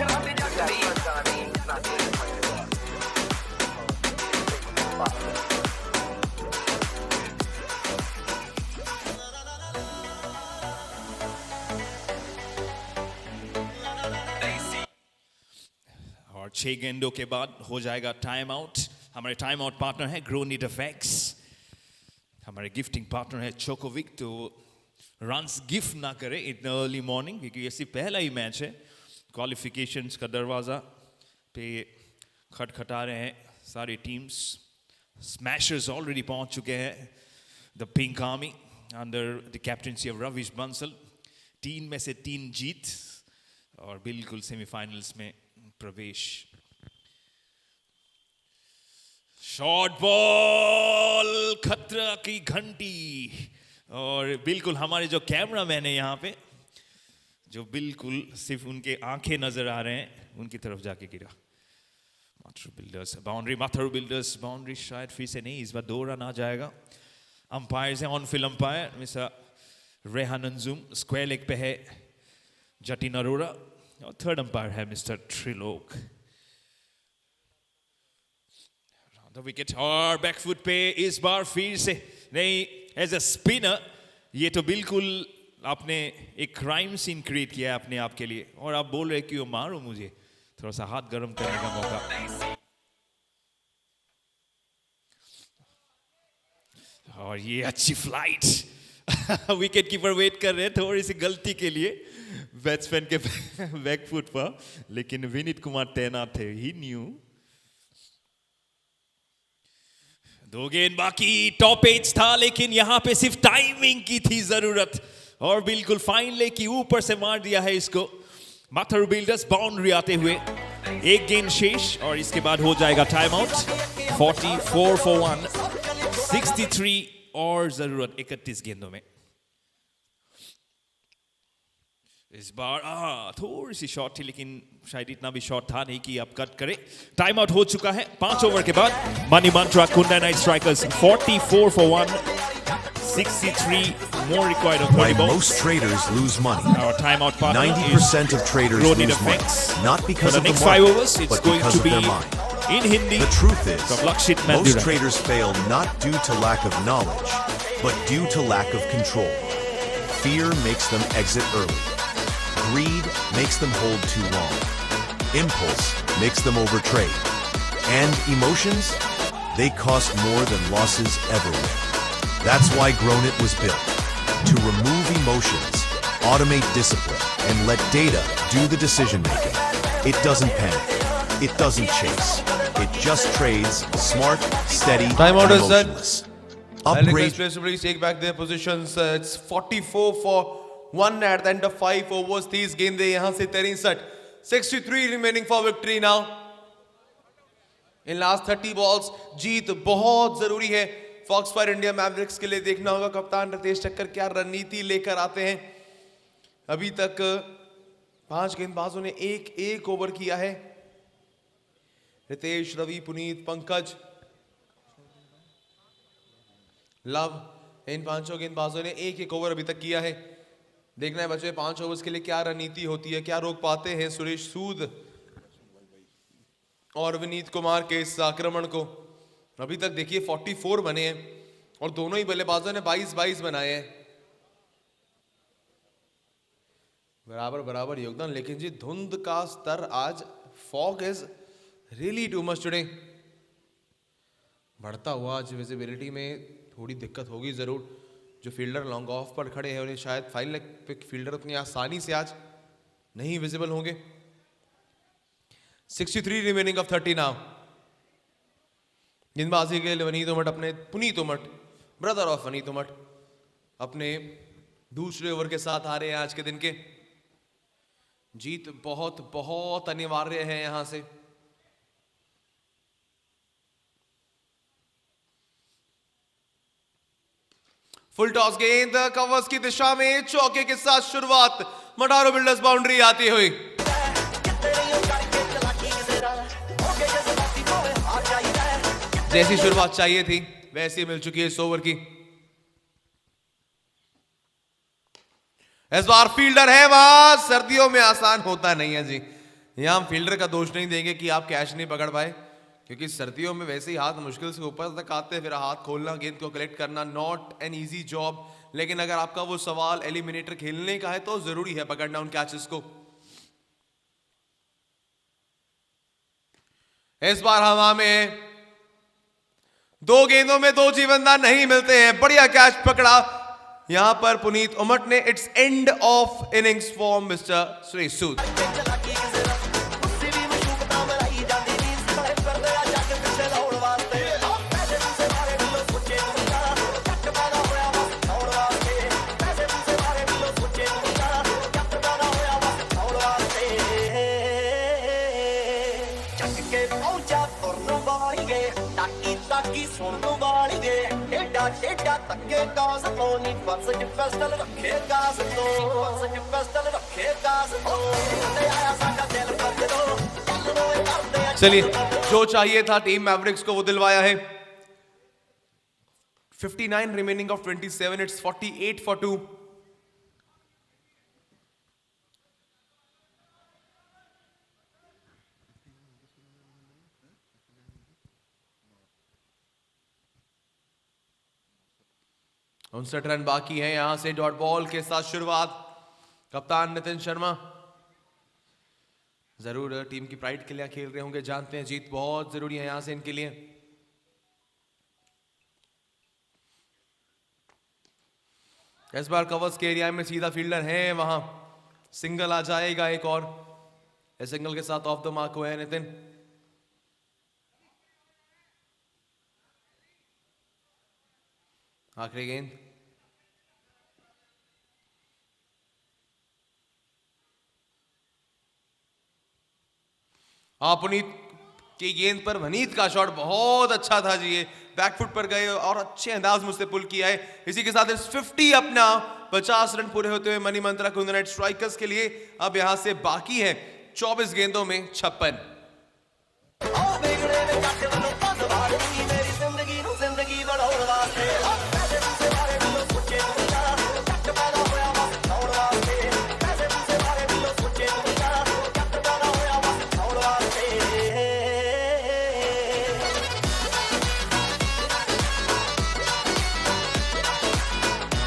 और 6 गेंदों के बाद हो जाएगा टाइम आउट। हमारे टाइम आउट पार्टनर है ग्रोनीट एफेक्ट्स, हमारे गिफ्टिंग पार्टनर है चोकोविक। तो रन्स गिफ्ट ना करें इतना अर्ली मॉर्निंग, क्योंकि ऐसी पहला ही मैच है। क्वालिफिकेशंस का दरवाज़ा पे खटखटा रहे हैं सारी टीम्स। स्मैशर्स ऑलरेडी पहुंच चुके हैं। The pink army under the captaincy of Ravish Bansal, 3 में से 3 जीत और बिल्कुल सेमीफाइनल्स में प्रवेश। शॉर्ट बॉल, खतरा की घंटी, और बिल्कुल हमारे जो कैमरामैन है यहाँ पे, जो बिल्कुल सिर्फ उनके आंखें नजर आ रहे हैं उनकी तरफ जाके गिरा। माथारू बिल्डर्स बाउंड्री, माथारू बिल्डर्स बाउंड्री शायद फिर से नहीं, इस बार 2 रन आ जाएगा। अंपायर है on field umpire mister Rehan Anjum, square leg पे है जतिन अरोड़ा और थर्ड अंपायर है मिस्टर त्रिलोक। द विकेट और बैकफुट पे इस बार फिर से नहीं, एज अ स्पिनर ये तो बिल्कुल आपने एक क्राइम सीन क्रिएट किया है अपने आप के लिए, और आप बोल रहे क्यों मारो मुझे, थोड़ा सा हाथ गर्म करने का मौका। और ये अच्छी फ्लाइट विकेट कीपर वेट कर रहे हैं थोड़ी सी गलती के लिए बैट्समैन के बैकफुट पर, लेकिन विनीत कुमार तैनात थे, ही न्यू। दो गेंद बाकी, टॉप एज था लेकिन यहां पे सिर्फ टाइमिंग की थी जरूरत और बिल्कुल फाइन ले की ऊपर से मार दिया है इसको। माथुर बिल्डर्स बाउंड्री आते हुए एक गेंद शेष और इसके बाद हो जाएगा टाइम आउट। 44 for 1, 63 और जरूरत 31 गेंदों में। इस बार थोड़ी सी शॉट थी लेकिन शायद इतना भी शॉट था नहीं कि आप कट करे। टाइम आउट हो चुका है 5 ओवर के बाद। Money Mantra Kunda night strikers 44 for 1, 63 more required on Why 30 balls. most traders lose money. Our timeout partner 90% of traders Ronnie lose money, Defense. not For because the of the next 5 market, overs, it's but going because to of be their mind. in Hindi The truth is, from Lakshit most Mandura. traders fail not due to lack of knowledge, but due to lack of control. Fear makes them exit early. Greed makes them hold too long. Impulse makes them overtrade. And emotions, they cost more than losses ever will. That's why Grownit was built. To remove emotions, automate discipline, and let data do the decision making. It doesn't panic. It doesn't chase. It just trades smart, steady, Time out and is done. emotionless. I'll Upgrade request players to please take back their positions. It's 44 for 1 at the end of 5 overs. 30 गेंदें यहां से 63. 63 remaining for victory now. In last 30 balls, जीत बहुत जरूरी है फॉक्सफायर India Mavericks के लिए। देखना होगा कप्तान रितेश चक्कर क्या रणनीति लेकर आते हैं। अभी तक 5 गेंदबाजों ने एक ओवर किया है। रितेश, रवि, पुनीत, पंकज, लव, इन 5 गेंदबाजों ने एक ओवर अभी तक किया है। देखना है बच्चे 5 ओवर्स के लिए क्या रणनीति होती है, क्या रोक पाते हैं सुरेश सूद और विनीत कुमार के इस आक्रमण को। अभी तक देखिए 44 बने हैं और दोनों ही बल्लेबाजों ने 22-22 बनाए हैं। बराबर योगदान, लेकिन जी धुंध का स्तर आज, fog is really too much today. बढ़ता हुआ आज विजिबिलिटी में थोड़ी दिक्कत होगी जरूर। जो फील्डर लॉन्ग ऑफ पर खड़े हैं उन्हें शायद फाइन लेग पिक फील्डर उतनी आसानी से आज नहीं विजिबल होंगे। 63 रिमेनिंग ऑफ 30 नाउ। गेंदबाजी के लिए वनीत उमट अपने, पुनीत उमट ब्रदर ऑफ वनीत उमट अपने दूसरे ओवर के साथ आ रहे हैं आज के दिन के। जीत बहुत बहुत अनिवार्य है यहां से। फुल टॉस गेंद कवर्स की दिशा में चौके के साथ शुरुआत। मडारो बिल्डर्स बाउंड्री आती हुई। जैसी शुरुआत चाहिए थी वैसी मिल चुकी है इस ओवर की। इस बार फील्डर है वहां। सर्दियों में आसान होता नहीं है जी। यहां हम फील्डर का दोष नहीं देंगे कि आप कैच नहीं पकड़ पाए, क्योंकि सर्दियों में वैसे ही हाथ मुश्किल से ऊपर तक आते हैं, फिर हाथ खोलना, गेंद को कलेक्ट करना नॉट एन इजी जॉब। लेकिन अगर आपका वो सवाल एलिमिनेटर खेलने का है तो जरूरी है पकड़ना उन कैचेस को। इस बार हवा में 2 गेंदों में 2 जीवनदान नहीं मिलते हैं। बढ़िया कैच पकड़ा यहां पर पुनीत उमट ने। It's end of innings for mister Suresh Sood. चलिए, जो चाहिए था टीम मैवरिक्स को वो दिलवाया है। 59 रिमेनिंग ऑफ 27, इट्स 48 for 2। उनसठ रन बाकी हैं। यहां से डॉट बॉल के साथ शुरुआत। कप्तान नितिन शर्मा जरूर टीम की प्राइड के लिए खेल रहे होंगे, जानते हैं जीत बहुत जरूरी है यहां से इनके लिए। इस बार कवर्स के एरिया में सीधा फील्डर है वहां। सिंगल आ जाएगा एक और। इस सिंगल के साथ ऑफ द मार्क हुए हैं नितिन। आखिरी गेंद, पुनीत की गेंद पर वनीत का शॉट बहुत अच्छा था जी, ये बैकफुट पर गए और अच्छे अंदाज में उसने पुल किया है। इसी के साथ 50 अपना 50 रन पूरे होते हुए मनी मंत्रा कुंदन नाइट स्ट्राइकर्स के लिए अब यहां से बाकी है 24 गेंदों में 56।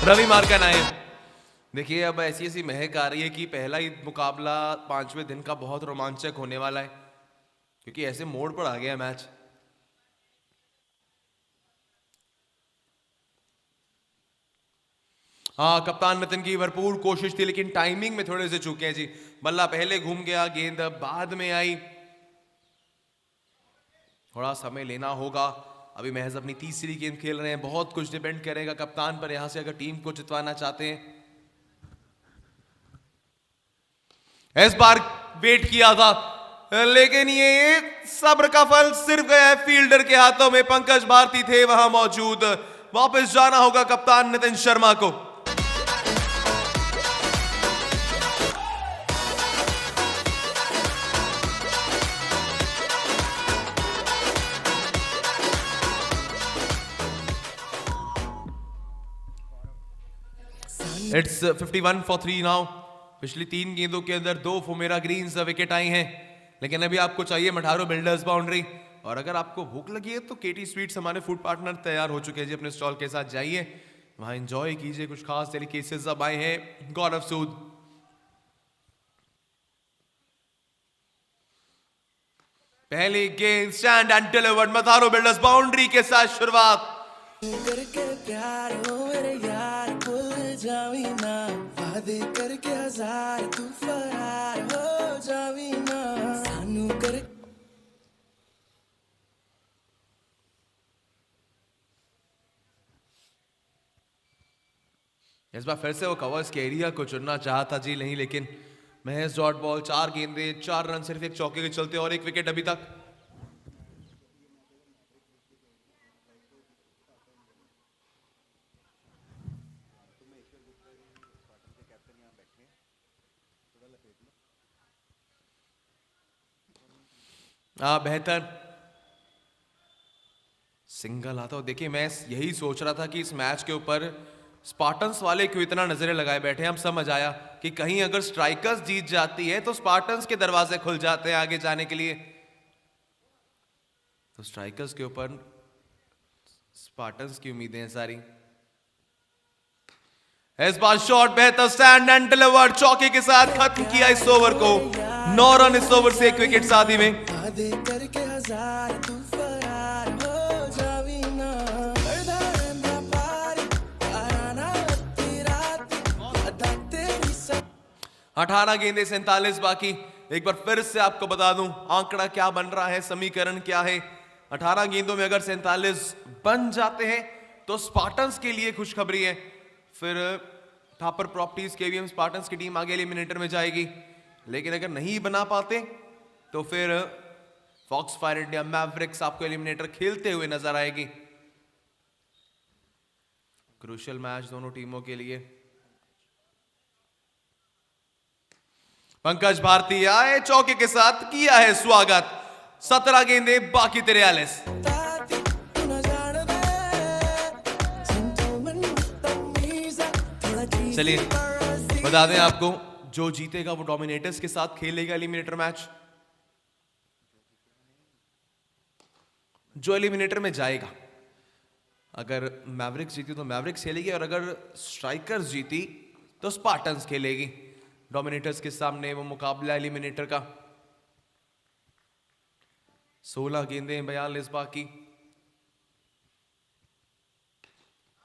रवि मार्का नायक, देखिए अब ऐसी ऐसी महक आ रही है कि पहला ही मुकाबला 5वें दिन का बहुत रोमांचक होने वाला है, क्योंकि ऐसे मोड़ पर आ गया मैच। कप्तान नितिन की भरपूर कोशिश थी, लेकिन टाइमिंग में थोड़े से चूके हैं जी। बल्ला पहले घूम गया, गेंद बाद में आई, थोड़ा समय लेना होगा। अभी महज अपनी तीसरी गेंद खेल रहे हैं, बहुत कुछ डिपेंड करेगा कप्तान पर यहां से अगर टीम को जितवाना चाहते हैं। इस बार वेट किया था, लेकिन ये सब्र का फल सिर्फ गया है फील्डर के हाथों में। पंकज भारती थे वहां मौजूद, वापस जाना होगा कप्तान नितिन शर्मा को। It's 51 for 3 now. पिछली 3 गेंदों के अंदर 2 फुमेरा ग्रीन्स विकेट आई हैं, लेकिन अभी आपको चाहिए मठारो बिल्डर्स बाउंड्री। और अगर आपको भूख लगी है तो केटी स्वीट्स हमारे फूड पार्टनर तैयार हो चुके हैं जी, अपने स्टॉल के साथ जाइए, वहां एंजॉय कीजिए। कुछ खास डेलिकेसीज अब आए हैं। गौरव सूद, पहली गेंद stand and delivered, Matharu builders boundary के साथ शुरुआत। करके प्यार हो मेरे यार, भूल जावी ना, वादे करके हजार तू फरार हो जावी ना, सानू कर। इस बार फिर से वो कवर्स के एरिया को चुनना चाहता जी, नहीं, लेकिन महज डॉट बॉल, 4 गेंदे 4 रन, सिर्फ 1 चौके के चलते और 1 विकेट अभी तक। बेहतर सिंगल आता हो। देखिए मैं यही सोच रहा था कि इस मैच के ऊपर स्पार्टन्स वाले क्यों इतना नजरें लगाए बैठे हैं। हम समझ आया कि कहीं अगर स्ट्राइकर्स जीत जाती है तो स्पार्टन्स के दरवाजे खुल जाते हैं आगे जाने के लिए। तो स्ट्राइकर्स के ऊपर स्पार्टन्स की उम्मीदें हैं सारी। इस बार शॉट बेहतर, स्टैंड एंड डिलीवर्ड, चौके के साथ खत्म किया इस ओवर को। 9 रन इस ओवर से, 1 विकेट साथ ही में। वादे करके हजार तू फरार हो जावी ना, करदा रहंदा पारी, आना अत्ती रात, अदा तेरी सब। 18 गेंदे 47 बाकी। एक बार फिर से आपको बता दूं आंकड़ा क्या बन रहा है, समीकरण क्या है। 18 गेंदों में अगर 47 बन जाते हैं तो स्पार्टन्स के लिए खुशखबरी है। फिर थापर प्रॉपर्टीज केवीएम स्पार्टन्स की टीम आगे एलिमिनेटर में जाएगी। लेकिन अगर नहीं बना पाते तो फिर फॉक्स फायर इंडिया मैवरिक्स आपको एलिमिनेटर खेलते हुए नजर आएगी। क्रूशियल मैच दोनों टीमों के लिए। पंकज भारती आए, चौके के साथ किया है स्वागत। 17 गेंदे बाकी 43। ताती तू ना जान दे, जेंटलमैन तमीज़ा, थोड़ा चीज़ चलिए बरसी। बता दें आपको, जो जीतेगा वो डोमिनेटर्स के साथ खेलेगा एलिमिनेटर मैच। जो एलिमिनेटर में जाएगा, अगर मैवरिक्स जीती तो मैवरिक्स खेलेगी, और अगर स्ट्राइकर्स जीती तो स्पार्टन्स खेलेगी। डोमिनेटर्स के सामने वो मुकाबला एलिमिनेटर का। 16 गेंदे 42 बाकी।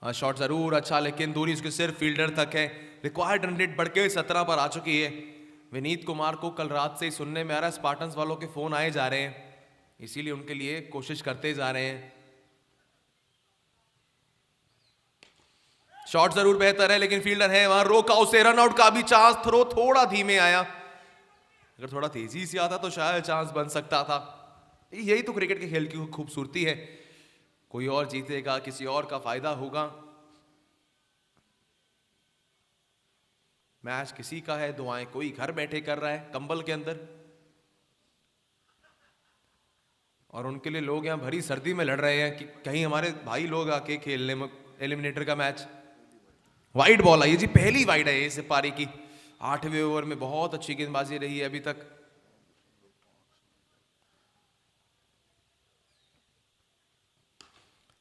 शॉट जरूर अच्छा, लेकिन दूरी उसके सिर्फ फील्डर तक है। रिक्वायर्ड रन रेट बढ़ के 17 पर आ चुकी है। विनीत कुमार को कल रात से ही सुनने में आ रहा है स्पार्टन्स वालों के फोन आए जा रहे हैं, इसीलिए उनके लिए कोशिश करते जा रहे हैं। शॉट जरूर बेहतर है लेकिन फील्डर है वहां, रोका उसे, रन आउट का भी चांस, थ्रो थोड़ा धीमे आया, अगर थोड़ा तेजी से आता तो शायद चांस बन सकता था। यही तो क्रिकेट के खेल की खूबसूरती है, कोई और जीतेगा, किसी और का फायदा होगा, मैच किसी का है, दुआएं कोई घर बैठे कर रहा है कंबल के अंदर, और उनके लिए लोग यहां भरी सर्दी में लड़ रहे हैं कि कहीं हमारे भाई लोग आके खेलने में एलिमिनेटर का मैच। वाइड बॉल आई है जी, पहली वाइड है इस पारी की, 8वें ओवर में बहुत अच्छी गेंदबाजी रही है अभी तक।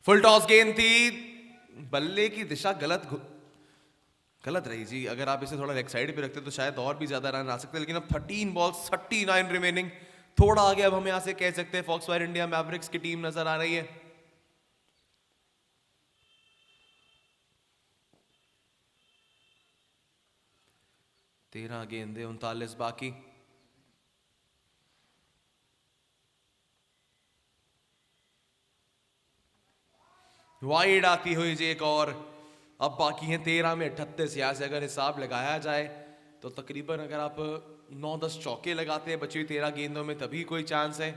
फुल टॉस गेंद थी, बल्ले की दिशा गलत रही जी, अगर आप इसे थोड़ा लेग साइड पे रखते तो शायद और भी ज्यादा रन आ सकते, लेकिन अब 13 बॉल्स 39 रिमेनिंग, थोड़ा आगे अब हम यहां से कह सकते हैं फॉक्सफायर इंडिया मैवरिक्स की टीम नजर आ रही है। तेरह गेंदे 39 बाकी। वाइड आती हुई जी एक और, अब बाकी है 13 में 38। यहां से अगर हिसाब लगाया जाए तो तकरीबन अगर आप 9-10 चौके लगाते हैं बची हुई 13 गेंदों में तभी कोई चांस है।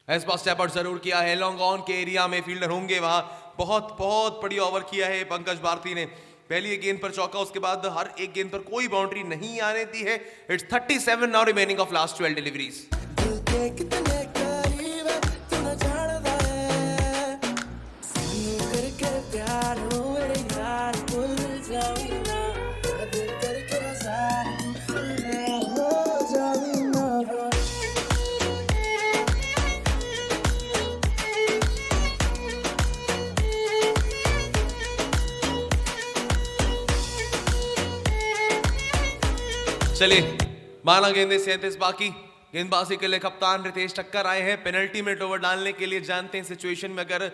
इस बार स्टेप आउट जरूर किया है, लॉन्ग ऑन के एरिया में फील्डर होंगे वहां, बहुत बहुत बड़ी ओवर किया है पंकज भारती ने, पहली गेंद पर चौका, उसके बाद हर एक गेंद पर कोई बाउंड्री नहीं आने दी है। It's 37 now remaining of last 12 deliveries. दिल के कितने करीब है तू न जानता है, सानू करके प्यार हो मेरे यार, भूल जाऊं ना, दिल करके हजार हो जाऊं ना। चलिए 12 गेंदे 37 बाकी, गेंदबाजी के लिए कप्तान रितेश ठक्कर आए हैं पेनल्टी में ओवर डालने के लिए। जानते हैं सिचुएशन में अगर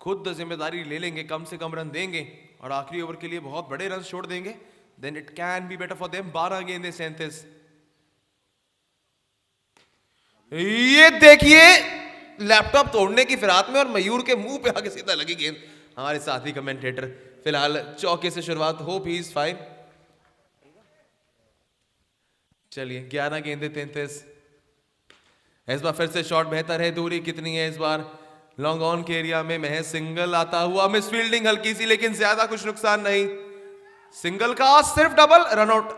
खुद जिम्मेदारी ले लेंगे, कम से कम रन देंगे और आखिरी ओवर के लिए बहुत बड़े रन छोड़ देंगे, then it can be better for them. 12 गेंदे 37। ये देखिए लैपटॉप तोड़ने की फिराक में और मयूर के मुंह पे आके सीधा लगी गेंद। हमारे साथी कमेंटेटर फिलहाल चौके से शुरुआत, होप ही इज फाइन। चलिए 11 गेंदे 33। इस बार फिर से शॉट बेहतर है, दूरी कितनी है इस बार, लॉन्ग ऑन के एरिया में महज सिंगल आता हुआ, मिस फील्डिंग हल्की सी लेकिन ज्यादा कुछ नुकसान नहीं, सिंगल का सिर्फ डबल, रन आउट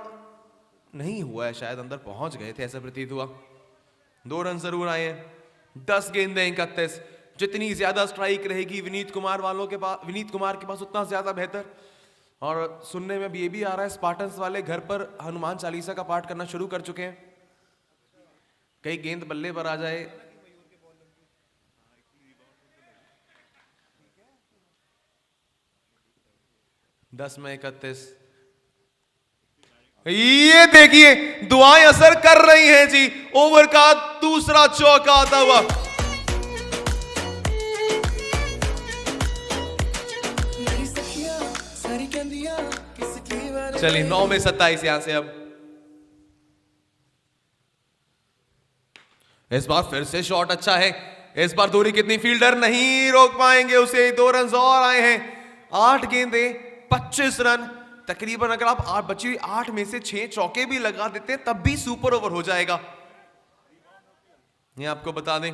नहीं हुआ है, शायद अंदर पहुंच गए थे ऐसा प्रतीत हुआ। 2 रन जरूर आए हैं। 10 गेंदे 31। जितनी ज्यादा स्ट्राइक रहेगी विनीत कुमार के पास उतना ज्यादा बेहतर। और सुनने में ये भी आ रहा है स्पार्टन्स वाले घर पर हनुमान चालीसा का पाठ करना शुरू कर चुके हैं, कई गेंद बल्ले पर आ जाए। दस में 31। ये देखिए दुआएं असर कर रही हैं जी, ओवर का दूसरा चौका आता हुआ। चलिए 9 में 27 यहां से। अब इस बार फिर से शॉट अच्छा है, इस बार दूरी कितनी, फील्डर नहीं रोक पाएंगे उसे। 2 रन और आए हैं। 8 गेंदे 25 रन तकरीबन, अगर आप बची हुई 8 में से 6 चौके भी लगा देते हैं तब भी सुपर ओवर हो जाएगा। ये आपको बता दें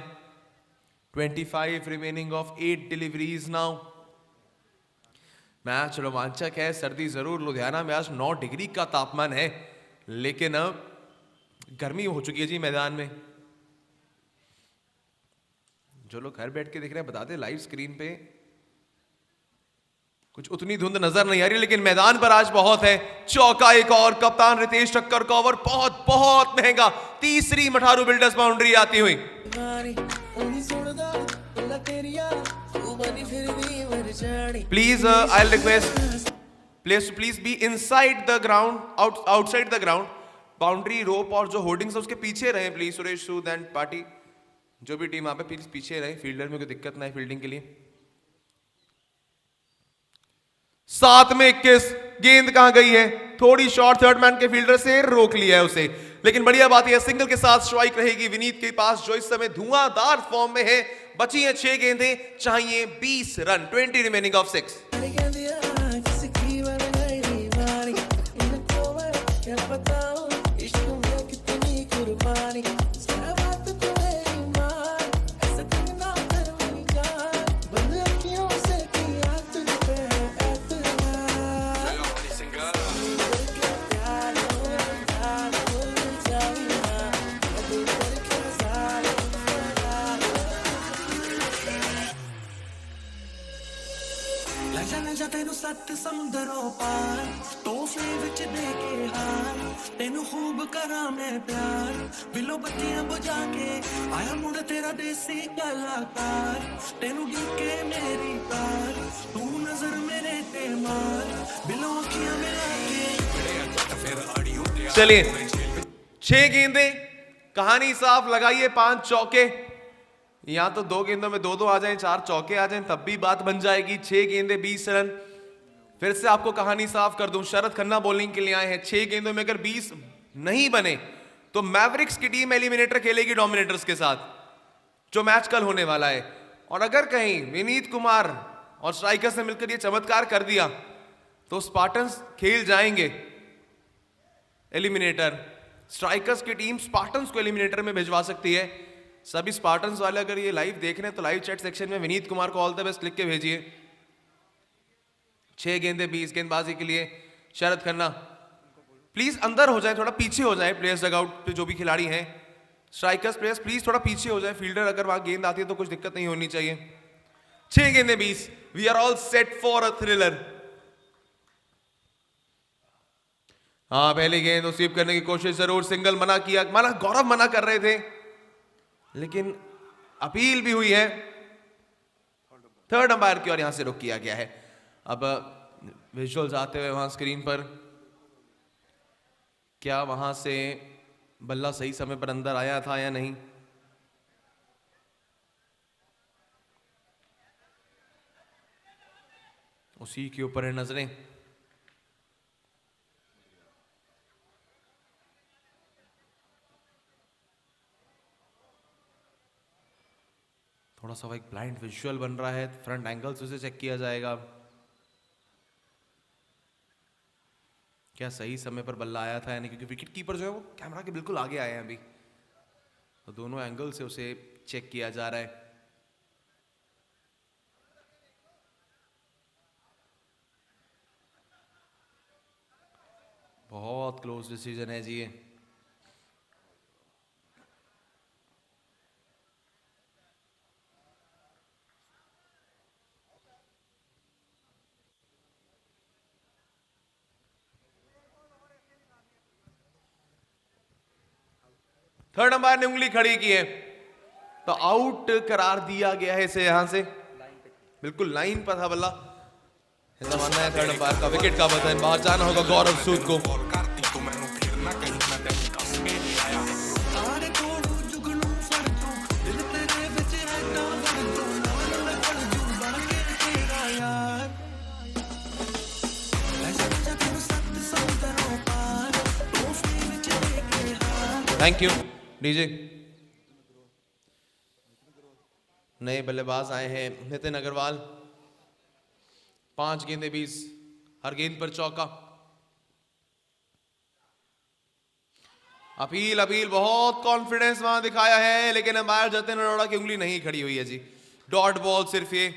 25 remaining of 8 deliveries now. Match रोमांचक है, सर्दी जरूर, लुधियाना में आज 9 डिग्री का तापमान है, लेकिन अब गर्मी हो चुकी है जी मैदान में। जो लोग घर बैठ के देख रहे हैं बता दें, लाइव स्क्रीन पे कुछ उतनी धुंध नजर नहीं आ रही, लेकिन मैदान पर आज बहुत है। चौका एक और, कप्तान रितेश ठक्कर का ओवर बहुत बहुत महंगा। तीसरी मठारू बिल्डर्स बाउंड्री आती हुई। Please, I'll request players to please be inside the ground, outside the ground. Boundary रोप और जो होर्डिंग्स है उसके पीछे रहे please. Suresh Sood and party, जो भी टीम यहाँ पे प्लीज पीछे रहे, फील्डर में कोई दिक्कत ना है फील्डिंग के लिए। 7 में 21। गेंद कहां गई है, थोड़ी शॉर्ट थर्ड मैन के फील्डर से रोक लिया है उसे, लेकिन बढ़िया बात यह सिंगल के साथ स्ट्राइक रहेगी विनीत के पास, जो इस समय धुआंधार फॉर्म में है। बची हैं 6 गेंदें, चाहिए 20 रन, 20 रिमेनिंग ऑफ 6। अरे कहती है किसकी बन गई दीवानी, इनको मैं क्या बताऊं इश्क में कितनी कुर्बानी। जरा बात तो मेरी मान, ऐसा तुम ना कर मेरी जान, बंद अखियों से किया तुझ पे एतबार। करके प्यार हो यार भूल जाऊं ना, अब करके सारे लजा तेनू सत्त समुंदरों पार, तोहफे विच दे के हार, तेनू खूब करा मैं प्यार, बिलो बत्तियां बुझा के आया मुड़ तेरा देसी कलाकार, तेनू डीके मेरी कार, तू नजर मेरे ते मार, बिलो अखियां मिला के। चलिए 6 गेंदें, कहानी साफ, लगाइए 5 चौके, या तो 2 गेंदों में 2-2 आ जाएं, 4 चौके आ जाएं, तब भी बात बन जाएगी। 6 गेंदें 20 रन। फिर से आपको कहानी साफ कर दूं, शरद खन्ना बॉलिंग के लिए आए हैं। 6 गेंदों में अगर 20 नहीं बने तो मैवरिक्स की टीम एलिमिनेटर खेलेगी डोमिनेटर्स के साथ, जो मैच कल होने वाला है। और अगर कहीं विनीत कुमार और स्ट्राइकर्स ने मिलकर यह चमत्कार कर दिया तो स्पार्टन्स खेल जाएंगे एलिमिनेटर। स्ट्राइकर्स की टीम स्पार्टन्स को एलिमिनेटर में भिजवा सकती है। सभी स्पार्टन्स वाले अगर ये लाइव देख रहे हैं तो लाइव चैट सेक्शन में विनीत कुमार को ऑल द बेस्ट लिख के भेजिए। 6 गेंदें 20 गेंदबाजी के लिए शरद खन्ना, प्लीज अंदर हो जाए, थोड़ा पीछे हो जाए प्लेयर्स डगआउट पे जो भी खिलाड़ी हैं। स्ट्राइकर्स प्लेयर्स प्लीज थोड़ा पीछे हो जाए, फील्डर अगर वहां गेंद आती है तो कुछ दिक्कत नहीं होनी चाहिए। 6 गेंदें 20, we are all set for a thriller. हाँ, पहली गेंद स्वीप करने की कोशिश, जरूर सिंगल मना किया, गौरव मना कर रहे थे, लेकिन अपील भी हुई है थर्ड अंपायर की और यहां से रुक किया गया है। अब विजुअल्स आते हुए वहां स्क्रीन पर, क्या वहां से बल्ला सही समय पर अंदर आया था या नहीं? उसी के ऊपर है नजरें। थोड़ा सा एक ब्लाइंड विजुअल बन रहा है, फ्रंट एंगल से उसे चेक किया जाएगा। क्या सही समय पर बल्ला आया था यानी, क्योंकि विकेट कीपर जो है वो कैमरा के बिल्कुल आगे आए हैं अभी, तो दोनों एंगल से उसे चेक किया जा रहा है। बहुत क्लोज डिसीजन है जी ये। थर्ड अंपायर ने उंगली खड़ी की है तो आउट करार दिया गया है इसे। यहां से बिल्कुल लाइन पर था बल्ला, ऐसा मानना है थर्ड अंपायर का। विकेट का बटन बाहर जाना होगा गौरव सूद को। Thank you DJ. नए बल्लेबाज आए हैं नितिन अग्रवाल। 5 गेंदें 20, हर गेंद पर चौका। अपील बहुत कॉन्फिडेंस वहां दिखाया है, लेकिन अंपायर जतिन अरोड़ा की उंगली नहीं खड़ी हुई है जी। डॉट बॉल सिर्फ ये,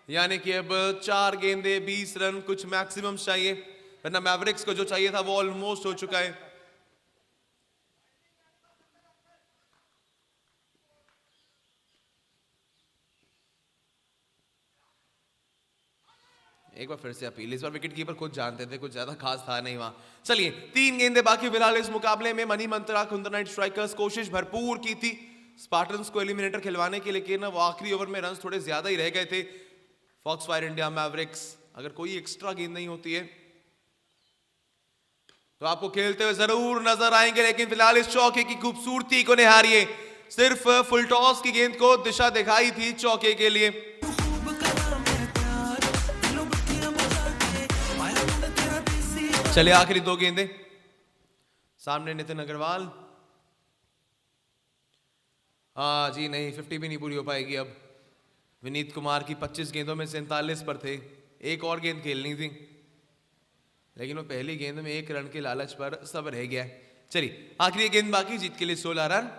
यानी कि अब 4 गेंदें 20 रन कुछ मैक्सिमम चाहिए, वरना मैवरिक्स को जो चाहिए था वो ऑलमोस्ट हो चुका है। एक बार फिर से अपील, इस बार विकेट कीपर खुद जानते थे, कुछ ज्यादा खास था नहीं वहां। चलिए 3 गेंदें बाकी फिलहाल इस मुकाबले में। मनी मंत्रा कुंदन नाइट स्ट्राइकर्स कोशिश भरपूर की थी स्पार्टन्स को एलिमिनेटर खिलवाने के, लेकिन वो आखिरी ओवर में रन्स थोड़े ज्यादा ही रह गए थे। फॉक्सफायर इंडिया मैवरिक्स, अगर कोई एक्स्ट्रा गेंद नहीं होती है तो आपको खेलते हुए जरूर नजर आएंगे, लेकिन फिलहाल इस चौके की खूबसूरती को निहारिए। सिर्फ फुल टॉस की गेंद को दिशा दिखाई थी चौके के लिए। चले आखिरी 2 गेंदें, सामने नितिन अग्रवाल। हाँ जी नहीं, 50 भी नहीं पूरी हो पाएगी अब। विनीत कुमार की 25 गेंदों में 47 पर थे, एक और गेंद खेलनी थी, लेकिन वो पहली गेंद में 1 रन के लालच पर सब रह गया। चलिए आखिरी गेंद बाकी, जीत के लिए 16 रन।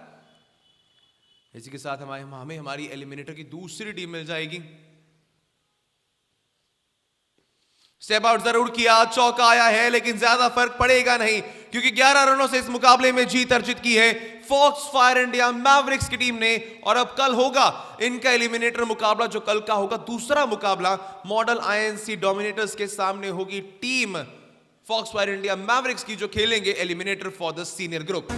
इसी के साथ हमें हमारी एलिमिनेटर की दूसरी टीम मिल जाएगी। स्टेप आउट जरूर किया, चौका आया है, लेकिन ज्यादा फर्क पड़ेगा नहीं, क्योंकि 11 रनों से इस मुकाबले में जीत अर्जित की है फॉक्स फायर इंडिया मैवरिक्स की टीम ने। और अब कल होगा इनका एलिमिनेटर मुकाबला, जो कल का होगा दूसरा मुकाबला मॉडल आईएनसी डोमिनेटर्स के सामने होगी team Fox Fire India Mavericks की, जो खेलेंगे eliminator for the senior group.